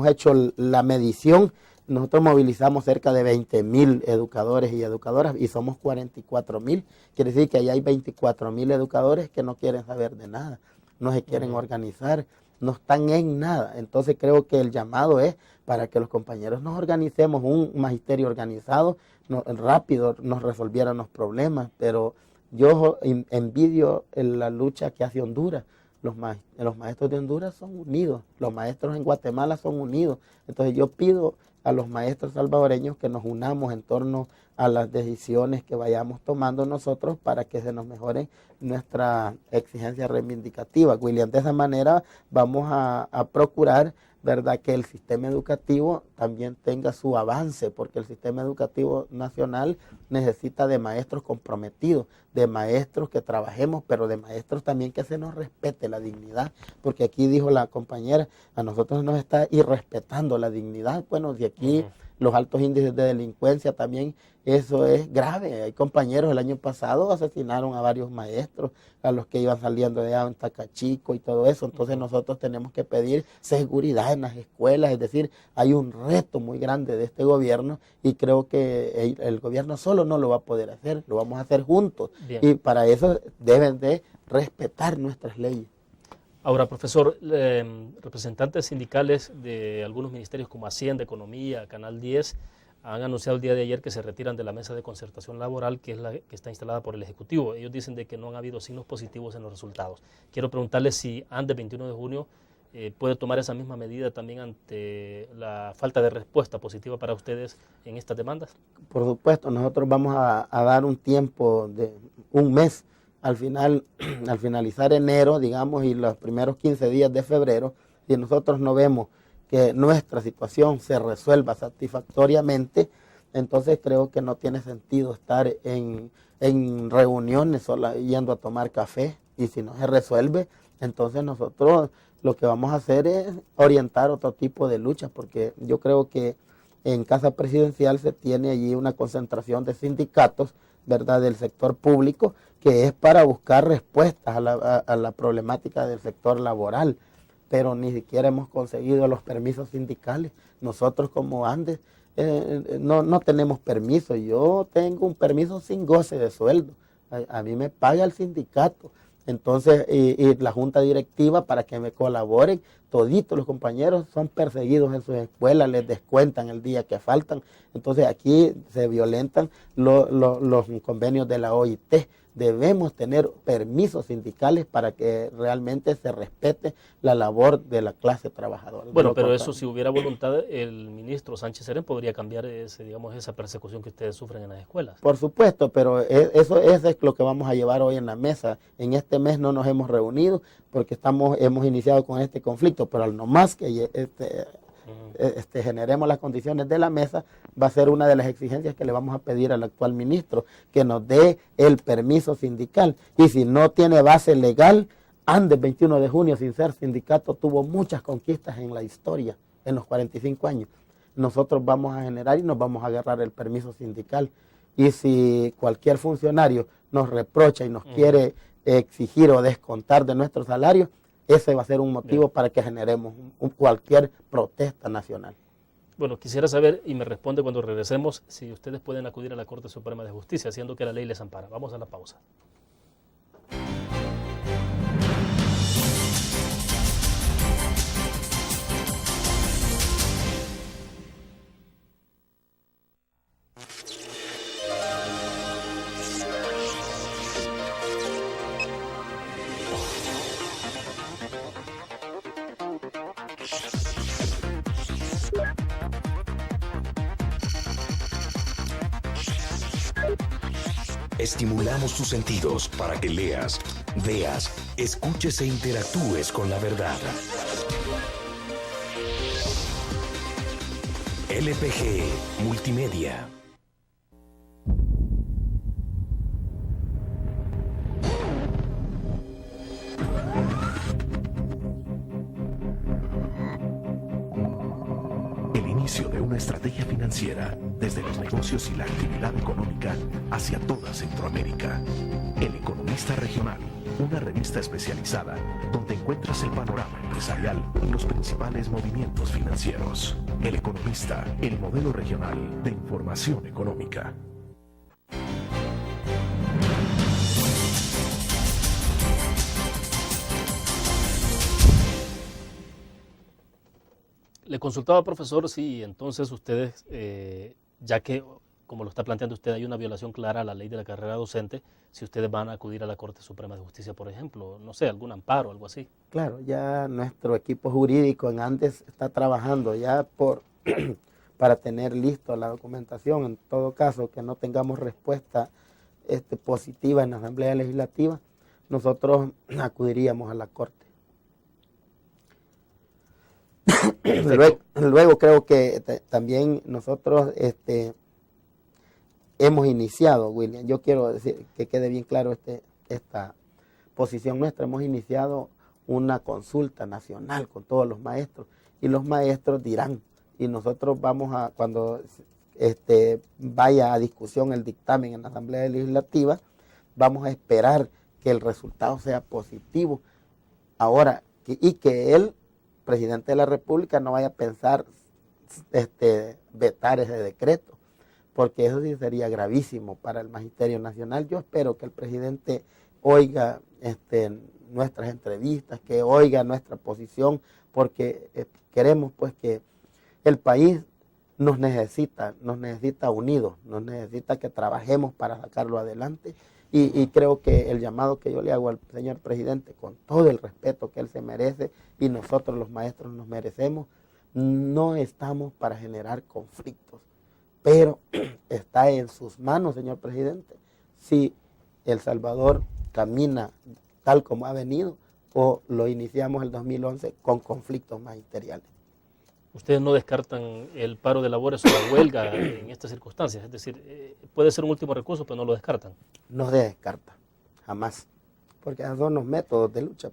Speaker 2: hecho la medición, nosotros movilizamos cerca de 20.000 educadores y educadoras y somos 44.000. Quiere decir que ahí hay 24.000 educadores que no quieren saber de nada, no se quieren organizar, no están en nada. Entonces creo que el llamado es para que los compañeros nos organicemos, un magisterio organizado, rápido nos resolvieran los problemas. Pero yo envidio la lucha que hace Honduras. Los maestros de Honduras son unidos, los maestros en Guatemala son unidos. Entonces yo pido a los maestros salvadoreños que nos unamos en torno a las decisiones que vayamos tomando nosotros para que se nos mejore nuestra exigencia reivindicativa, William. De esa manera vamos a procurar, ¿verdad?, que el sistema educativo también tenga su avance, porque el sistema educativo nacional necesita de maestros comprometidos, de maestros que trabajemos, pero de maestros también que se nos respete la dignidad, porque aquí dijo la compañera, a nosotros nos está irrespetando la dignidad. Bueno, de aquí los altos índices de delincuencia también, eso es grave. Hay compañeros, el año pasado asesinaron a varios maestros, a los que iban saliendo de en Tacachico y todo eso. Entonces nosotros tenemos que pedir seguridad en las escuelas, es decir, hay un reto muy grande de este gobierno y creo que el gobierno solo no lo va a poder hacer, lo vamos a hacer juntos. Bien. Y para eso deben de respetar nuestras leyes.
Speaker 1: Ahora, profesor, representantes sindicales de algunos ministerios como Hacienda, Economía, Canal 10, han anunciado el día de ayer que se retiran de la mesa de concertación laboral, que es la que está instalada por el Ejecutivo. Ellos dicen de que no han habido signos positivos en los resultados. Quiero preguntarles si antes del 21 de junio puede tomar esa misma medida también ante la falta de respuesta positiva para ustedes en estas demandas.
Speaker 2: Por supuesto, nosotros vamos a dar un tiempo de un mes. Al finalizar enero, digamos, y los primeros 15 días de febrero, si nosotros no vemos que nuestra situación se resuelva satisfactoriamente, entonces creo que no tiene sentido estar en reuniones solo yendo a tomar café. Y si no se resuelve, entonces nosotros lo que vamos a hacer es orientar otro tipo de lucha, porque yo creo que en Casa Presidencial se tiene allí una concentración de sindicatos, ¿verdad?, del sector público, que es para buscar respuestas a la problemática del sector laboral, pero ni siquiera hemos conseguido los permisos sindicales. Nosotros como ANDES no tenemos permiso. Yo tengo un permiso sin goce de sueldo, a mí me paga el sindicato. Entonces, y la junta directiva para que me colaboren, toditos los compañeros son perseguidos en sus escuelas, les descuentan el día que faltan. Entonces aquí se violentan los convenios de la OIT, debemos tener permisos sindicales para que realmente se respete la labor de la clase trabajadora.
Speaker 1: Bueno, pero eso, si hubiera voluntad, el ministro Sánchez Serén podría cambiar esa persecución que ustedes sufren en las escuelas.
Speaker 2: Por supuesto, pero eso es lo que vamos a llevar hoy en la mesa. En este mes no nos hemos reunido porque hemos iniciado con este conflicto, pero al no más que generemos las condiciones de la mesa, va a ser una de las exigencias que le vamos a pedir al actual ministro, que nos dé el permiso sindical. Y si no tiene base legal, Andes 21 de junio, sin ser sindicato, tuvo muchas conquistas en la historia, en los 45 años. Nosotros vamos a generar y nos vamos a agarrar el permiso sindical. Y si cualquier funcionario nos reprocha y nos quiere exigir o descontar de nuestro salario, ese va a ser un motivo para que generemos cualquier protesta nacional.
Speaker 1: Bueno, quisiera saber, y me responde cuando regresemos, si ustedes pueden acudir a la Corte Suprema de Justicia, siendo que la ley les ampara. Vamos a la pausa.
Speaker 10: Estimulamos tus sentidos para que leas, veas, escuches e interactúes con la verdad. LPG Multimedia.
Speaker 9: El inicio de una estrategia financiera desde los negocios y la actividad económica hacia toda Centroamérica. El Economista Regional, una revista especializada donde encuentras el panorama empresarial y los principales movimientos financieros. El Economista, el modelo regional de información económica.
Speaker 1: Le consultaba, profesor, si entonces ustedes, ya que, como lo está planteando usted, hay una violación clara a la ley de la carrera docente, si ustedes van a acudir a la Corte Suprema de Justicia, por ejemplo, no sé, algún amparo, algo así.
Speaker 2: Claro, ya nuestro equipo jurídico en Andes está trabajando ya para tener listo la documentación. En todo caso, que no tengamos respuesta positiva en la Asamblea Legislativa, nosotros acudiríamos a la Corte. Luego creo que también nosotros hemos iniciado, William, yo quiero decir que quede bien claro esta posición nuestra, hemos iniciado una consulta nacional con todos los maestros y los maestros dirán, y nosotros vamos a, cuando vaya a discusión el dictamen en la Asamblea Legislativa, vamos a esperar que el resultado sea positivo ahora y que el presidente de la República no vaya a pensar vetar ese decreto, porque eso sí sería gravísimo para el Magisterio Nacional. Yo espero que el presidente oiga nuestras entrevistas, que oiga nuestra posición, porque queremos pues que el país nos necesita unidos, nos necesita que trabajemos para sacarlo adelante. Y creo que el llamado que yo le hago al señor presidente, con todo el respeto que él se merece y nosotros los maestros nos merecemos, no estamos para generar conflictos, pero está en sus manos, señor presidente, si El Salvador camina tal como ha venido o lo iniciamos el 2011 con conflictos magisteriales.
Speaker 1: Ustedes no descartan el paro de labores o la huelga en estas circunstancias, es decir, puede ser un último recurso, pero no lo descartan.
Speaker 2: No se descarta, jamás, porque esos son los métodos de lucha.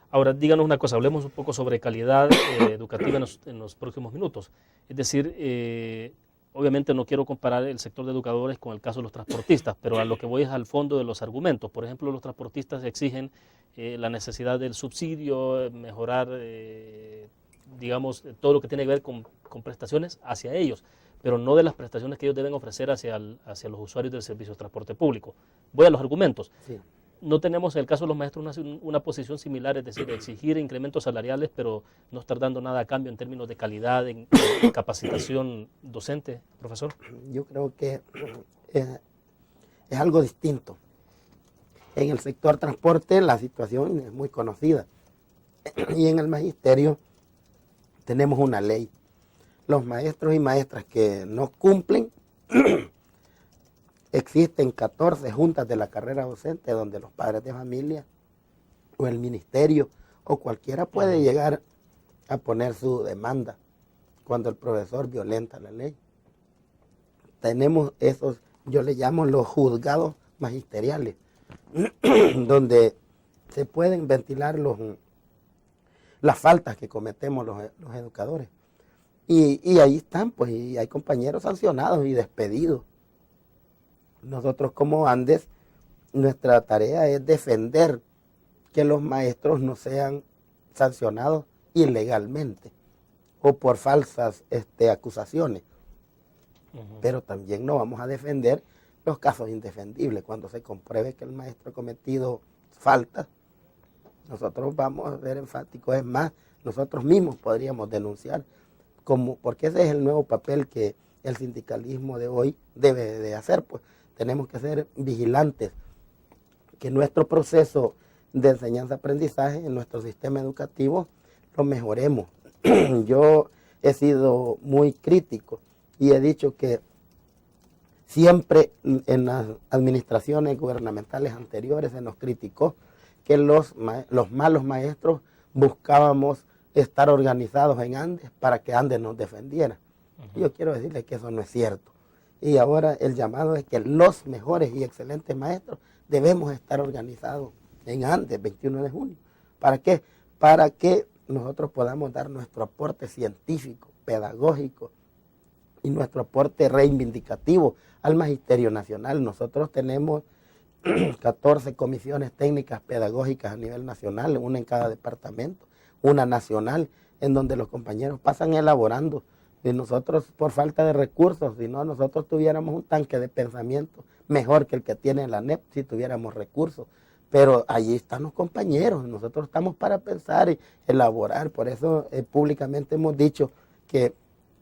Speaker 1: Ahora, díganos una cosa, hablemos un poco sobre calidad educativa en los próximos minutos. Es decir, obviamente no quiero comparar el sector de educadores con el caso de los transportistas, pero a lo que voy es al fondo de los argumentos. Por ejemplo, los transportistas exigen la necesidad del subsidio, mejorar digamos, todo lo que tiene que ver con prestaciones hacia ellos, pero no de las prestaciones que ellos deben ofrecer hacia los usuarios del servicio de transporte público. Voy a los argumentos. Sí. No tenemos en el caso de los maestros una posición similar, es decir, exigir incrementos salariales, pero no estar dando nada a cambio en términos de calidad, en capacitación docente, profesor.
Speaker 2: Yo creo que es algo distinto. En el sector transporte la situación es muy conocida. Y en el magisterio tenemos una ley. Los maestros y maestras que no cumplen, existen 14 juntas de la carrera docente donde los padres de familia o el ministerio o cualquiera puede llegar a poner su demanda cuando el profesor violenta la ley. Tenemos esos, yo le llamo los juzgados magisteriales, donde se pueden ventilar las faltas que cometemos los educadores. Y ahí están, pues, y hay compañeros sancionados y despedidos. Nosotros como Andes, nuestra tarea es defender que los maestros no sean sancionados ilegalmente o por falsas acusaciones. Pero también no vamos a defender los casos indefendibles. Cuando se compruebe que el maestro ha cometido faltas, nosotros vamos a ser enfáticos. Es más, nosotros mismos podríamos denunciar, porque ese es el nuevo papel que el sindicalismo de hoy debe de hacer. Pues tenemos que ser vigilantes, que nuestro proceso de enseñanza-aprendizaje en nuestro sistema educativo lo mejoremos. Yo he sido muy crítico y he dicho que siempre en las administraciones gubernamentales anteriores se nos criticó que los malos maestros buscábamos estar organizados en Andes para que Andes nos defendiera. Yo quiero decirles que eso no es cierto. Y ahora el llamado es que los mejores y excelentes maestros debemos estar organizados en Andes, 21 de junio. ¿Para qué? Para que nosotros podamos dar nuestro aporte científico, pedagógico y nuestro aporte reivindicativo al Magisterio Nacional. Nosotros tenemos 14 comisiones técnicas pedagógicas a nivel nacional, una en cada departamento, una nacional, en donde los compañeros pasan elaborando. Y nosotros, por falta de recursos, si no, nosotros tuviéramos un tanque de pensamiento mejor que el que tiene la ANEP si tuviéramos recursos. Pero allí están los compañeros, nosotros estamos para pensar y elaborar. Por eso públicamente hemos dicho que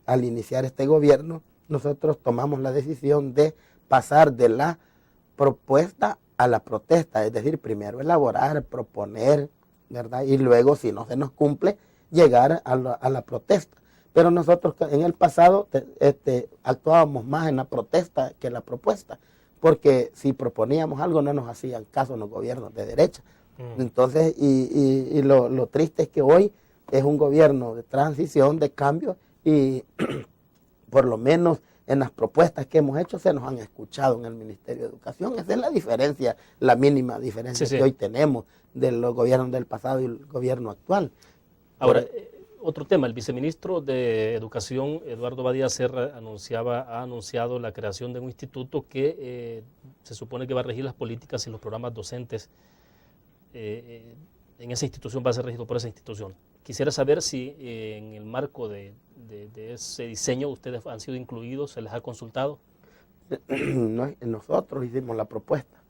Speaker 2: al iniciar este gobierno, nosotros tomamos la decisión de pasar de la propuesta a la protesta. Es decir, primero elaborar, proponer, ¿verdad? Y luego, si no se nos cumple, llegar a la protesta. Pero nosotros en el pasado actuábamos más en la protesta que en la propuesta, porque si proponíamos algo no nos hacían caso en los gobiernos de derecha. Entonces, y lo triste es que hoy es un gobierno de transición, de cambio, y por lo menos en las propuestas que hemos hecho se nos han escuchado en el Ministerio de Educación. Esa es la diferencia, la mínima diferencia que hoy tenemos de los gobiernos del pasado y el gobierno actual.
Speaker 1: Ahora, otro tema, el viceministro de Educación, Eduardo Badía Serra, ha anunciado la creación de un instituto que se supone que va a regir las políticas y los programas docentes. En esa institución va a ser regido por esa institución. Quisiera saber si en el marco de ese diseño ustedes han sido incluidos, se les ha consultado.
Speaker 2: Nosotros hicimos la propuesta.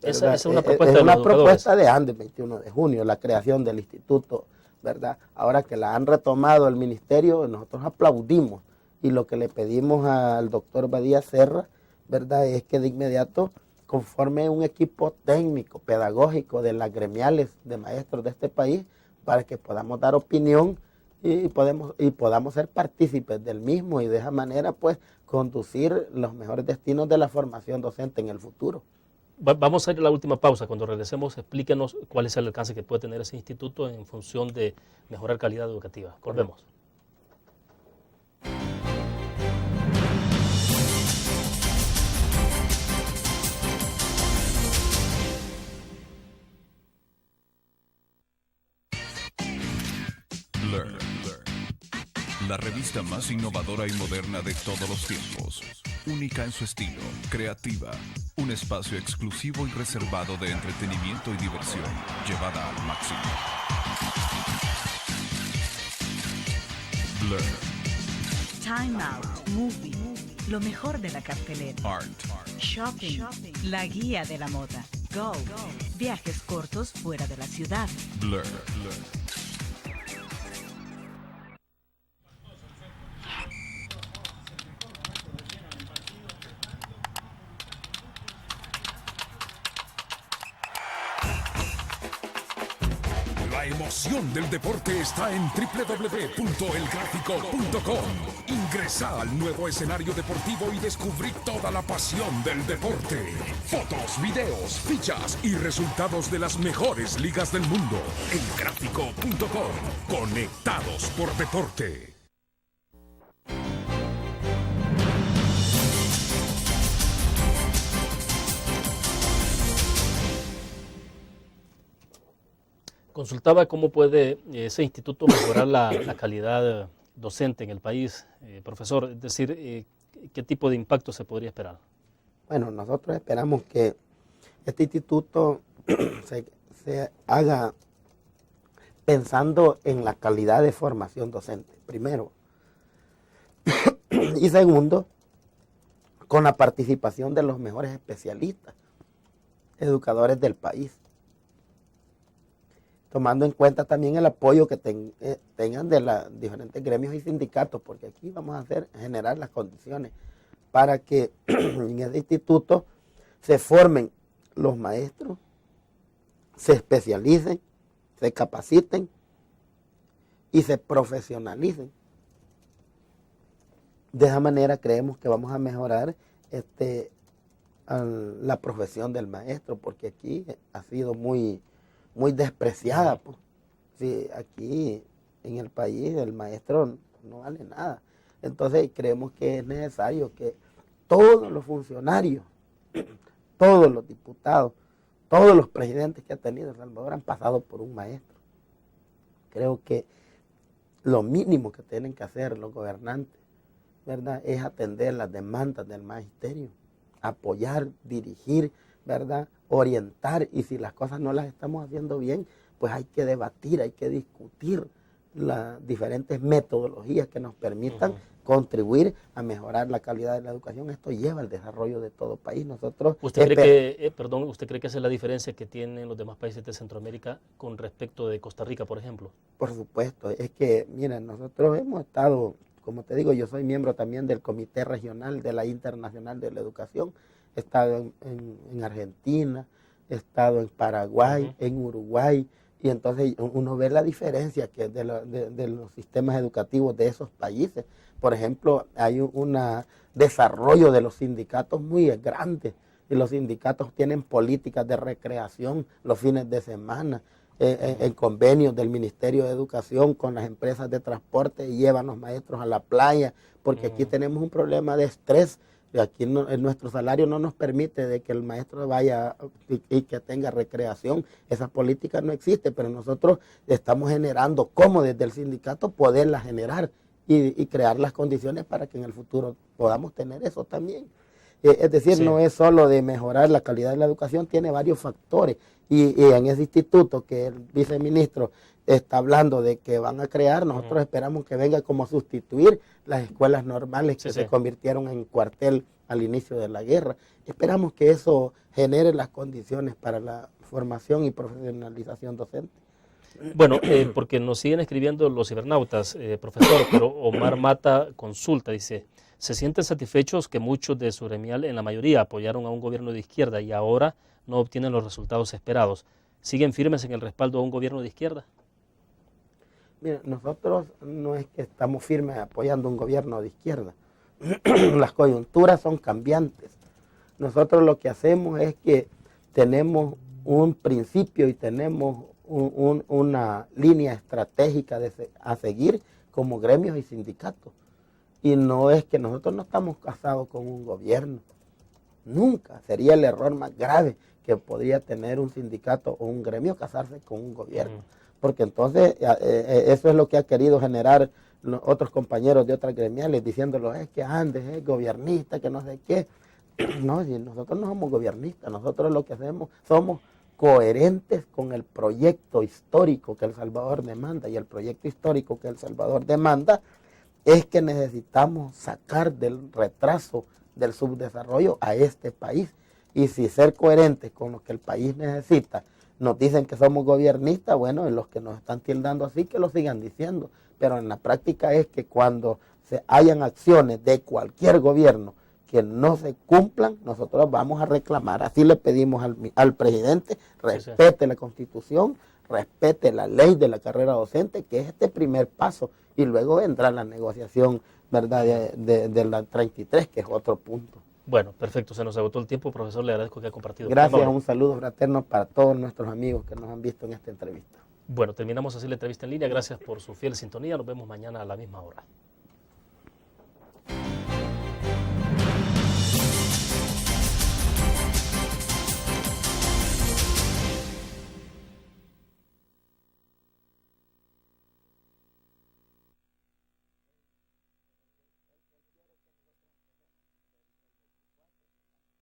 Speaker 1: Esa es una propuesta de los educadores.
Speaker 2: Es una propuesta de Andes, 21 de junio, la creación del instituto, ¿verdad? Ahora que la han retomado el ministerio, nosotros aplaudimos. Y lo que le pedimos al doctor Badía Serra, ¿verdad?, es que de inmediato conforme un equipo técnico, pedagógico de las gremiales de maestros de este país para que podamos dar opinión y podamos ser partícipes del mismo y de esa manera pues conducir los mejores destinos de la formación docente en el futuro.
Speaker 1: Vamos a ir a la última pausa. Cuando regresemos, explíquenos cuál es el alcance que puede tener ese instituto en función de mejorar calidad educativa. Volvemos.
Speaker 7: Learn. La revista más innovadora y moderna de todos los tiempos. Única en su estilo, creativa. Un espacio exclusivo y reservado de entretenimiento y diversión, llevada al máximo. Blur.
Speaker 8: Time Out, Movie, lo mejor de la cartelera.
Speaker 7: Art.
Speaker 8: Shopping, la guía de la moda. Go, viajes cortos fuera de la ciudad.
Speaker 7: Blur.
Speaker 6: La emoción del deporte está en www.elgráfico.com. Ingresa al nuevo escenario deportivo y descubrí toda la pasión del deporte. Fotos, videos, fichas y resultados de las mejores ligas del mundo. Elgráfico.com. Conectados por deporte.
Speaker 1: Consultaba cómo puede ese instituto mejorar la calidad docente en el país, profesor, es decir, ¿qué tipo de impacto se podría esperar?
Speaker 2: Bueno, nosotros esperamos que este instituto se haga pensando en la calidad de formación docente, primero. Y segundo, con la participación de los mejores especialistas, educadores del país, tomando en cuenta también el apoyo que tengan de los diferentes gremios y sindicatos, porque aquí vamos a generar las condiciones para que en este instituto se formen los maestros, se especialicen, se capaciten y se profesionalicen. De esa manera creemos que vamos a mejorar la profesión del maestro, porque aquí ha sido muy despreciada. Pues. Sí, aquí en el país el maestro no vale nada. Entonces creemos que es necesario que todos los funcionarios, todos los diputados, todos los presidentes que ha tenido El Salvador han pasado por un maestro. Creo que lo mínimo que tienen que hacer los gobernantes, ¿verdad?, es atender las demandas del magisterio, apoyar, dirigir, ¿verdad?, orientar, y si las cosas no las estamos haciendo bien, pues hay que debatir, hay que discutir las diferentes metodologías que nos permitan contribuir a mejorar la calidad de la educación. Esto lleva al desarrollo de todo país. Nosotros
Speaker 1: ¿Usted cree que esa es la diferencia que tienen los demás países de Centroamérica con respecto de Costa Rica, por ejemplo?
Speaker 2: Por supuesto, es que, miren, nosotros hemos estado, como te digo, yo soy miembro también del Comité Regional de la Internacional de la Educación. He estado en Argentina, he estado en Paraguay, en Uruguay, y entonces uno ve la diferencia que de los sistemas educativos de esos países. Por ejemplo, hay un desarrollo de los sindicatos muy grande, y los sindicatos tienen políticas de recreación los fines de semana, en convenios del Ministerio de Educación con las empresas de transporte, y llevan los maestros a la playa, porque aquí tenemos un problema de estrés. Aquí nuestro salario no nos permite de que el maestro vaya y que tenga recreación. Esa política no existe, pero nosotros estamos generando cómo desde el sindicato poderla generar y crear las condiciones para que en el futuro podamos tener eso también. Es decir, sí, no es solo de mejorar la calidad de la educación, tiene varios factores. Y en ese instituto que el viceministro está hablando de que van a crear, nosotros esperamos que venga como a sustituir las escuelas normales que se convirtieron en cuartel al inicio de la guerra. Esperamos que eso genere las condiciones para la formación y profesionalización docente.
Speaker 1: Bueno, porque nos siguen escribiendo los cibernautas, profesor, pero Omar Mata consulta, dice: ¿se sienten satisfechos que muchos de su gremial, en la mayoría, apoyaron a un gobierno de izquierda y ahora no obtienen los resultados esperados? ¿Siguen firmes en el respaldo a un gobierno de izquierda?
Speaker 2: Mira, nosotros no es que estamos firmes apoyando un gobierno de izquierda. Las coyunturas son cambiantes. Nosotros lo que hacemos es que tenemos un principio y tenemos una línea estratégica a seguir como gremios y sindicatos. Y no es que nosotros no estamos casados con un gobierno. Nunca. Sería el error más grave que podría tener un sindicato o un gremio, casarse con un gobierno. Porque entonces eso es lo que ha querido generar los otros compañeros de otras gremiales, diciéndolo, es que Andes es gobernista, que no sé qué. No, si nosotros no somos gobiernistas, nosotros lo que hacemos somos coherentes con el proyecto histórico que El Salvador demanda, y el proyecto histórico que El Salvador demanda es que necesitamos sacar del retraso, del subdesarrollo a este país. Y si ser coherentes con lo que el país necesita, nos dicen que somos gobiernistas, bueno, los que nos están tildando así, que lo sigan diciendo. Pero en la práctica es que cuando se hayan acciones de cualquier gobierno que no se cumplan, nosotros vamos a reclamar. Así le pedimos al presidente, respete la Constitución, respete la ley de la carrera docente, que es este primer paso, y luego vendrá la negociación, ¿verdad?, de la 33, que es otro punto.
Speaker 1: Bueno, perfecto, se nos agotó el tiempo, profesor, le agradezco que haya compartido.
Speaker 2: Gracias, un saludo fraterno para todos nuestros amigos que nos han visto en esta entrevista.
Speaker 1: Bueno, terminamos así la entrevista en línea, gracias por su fiel sintonía, nos vemos mañana a la misma hora.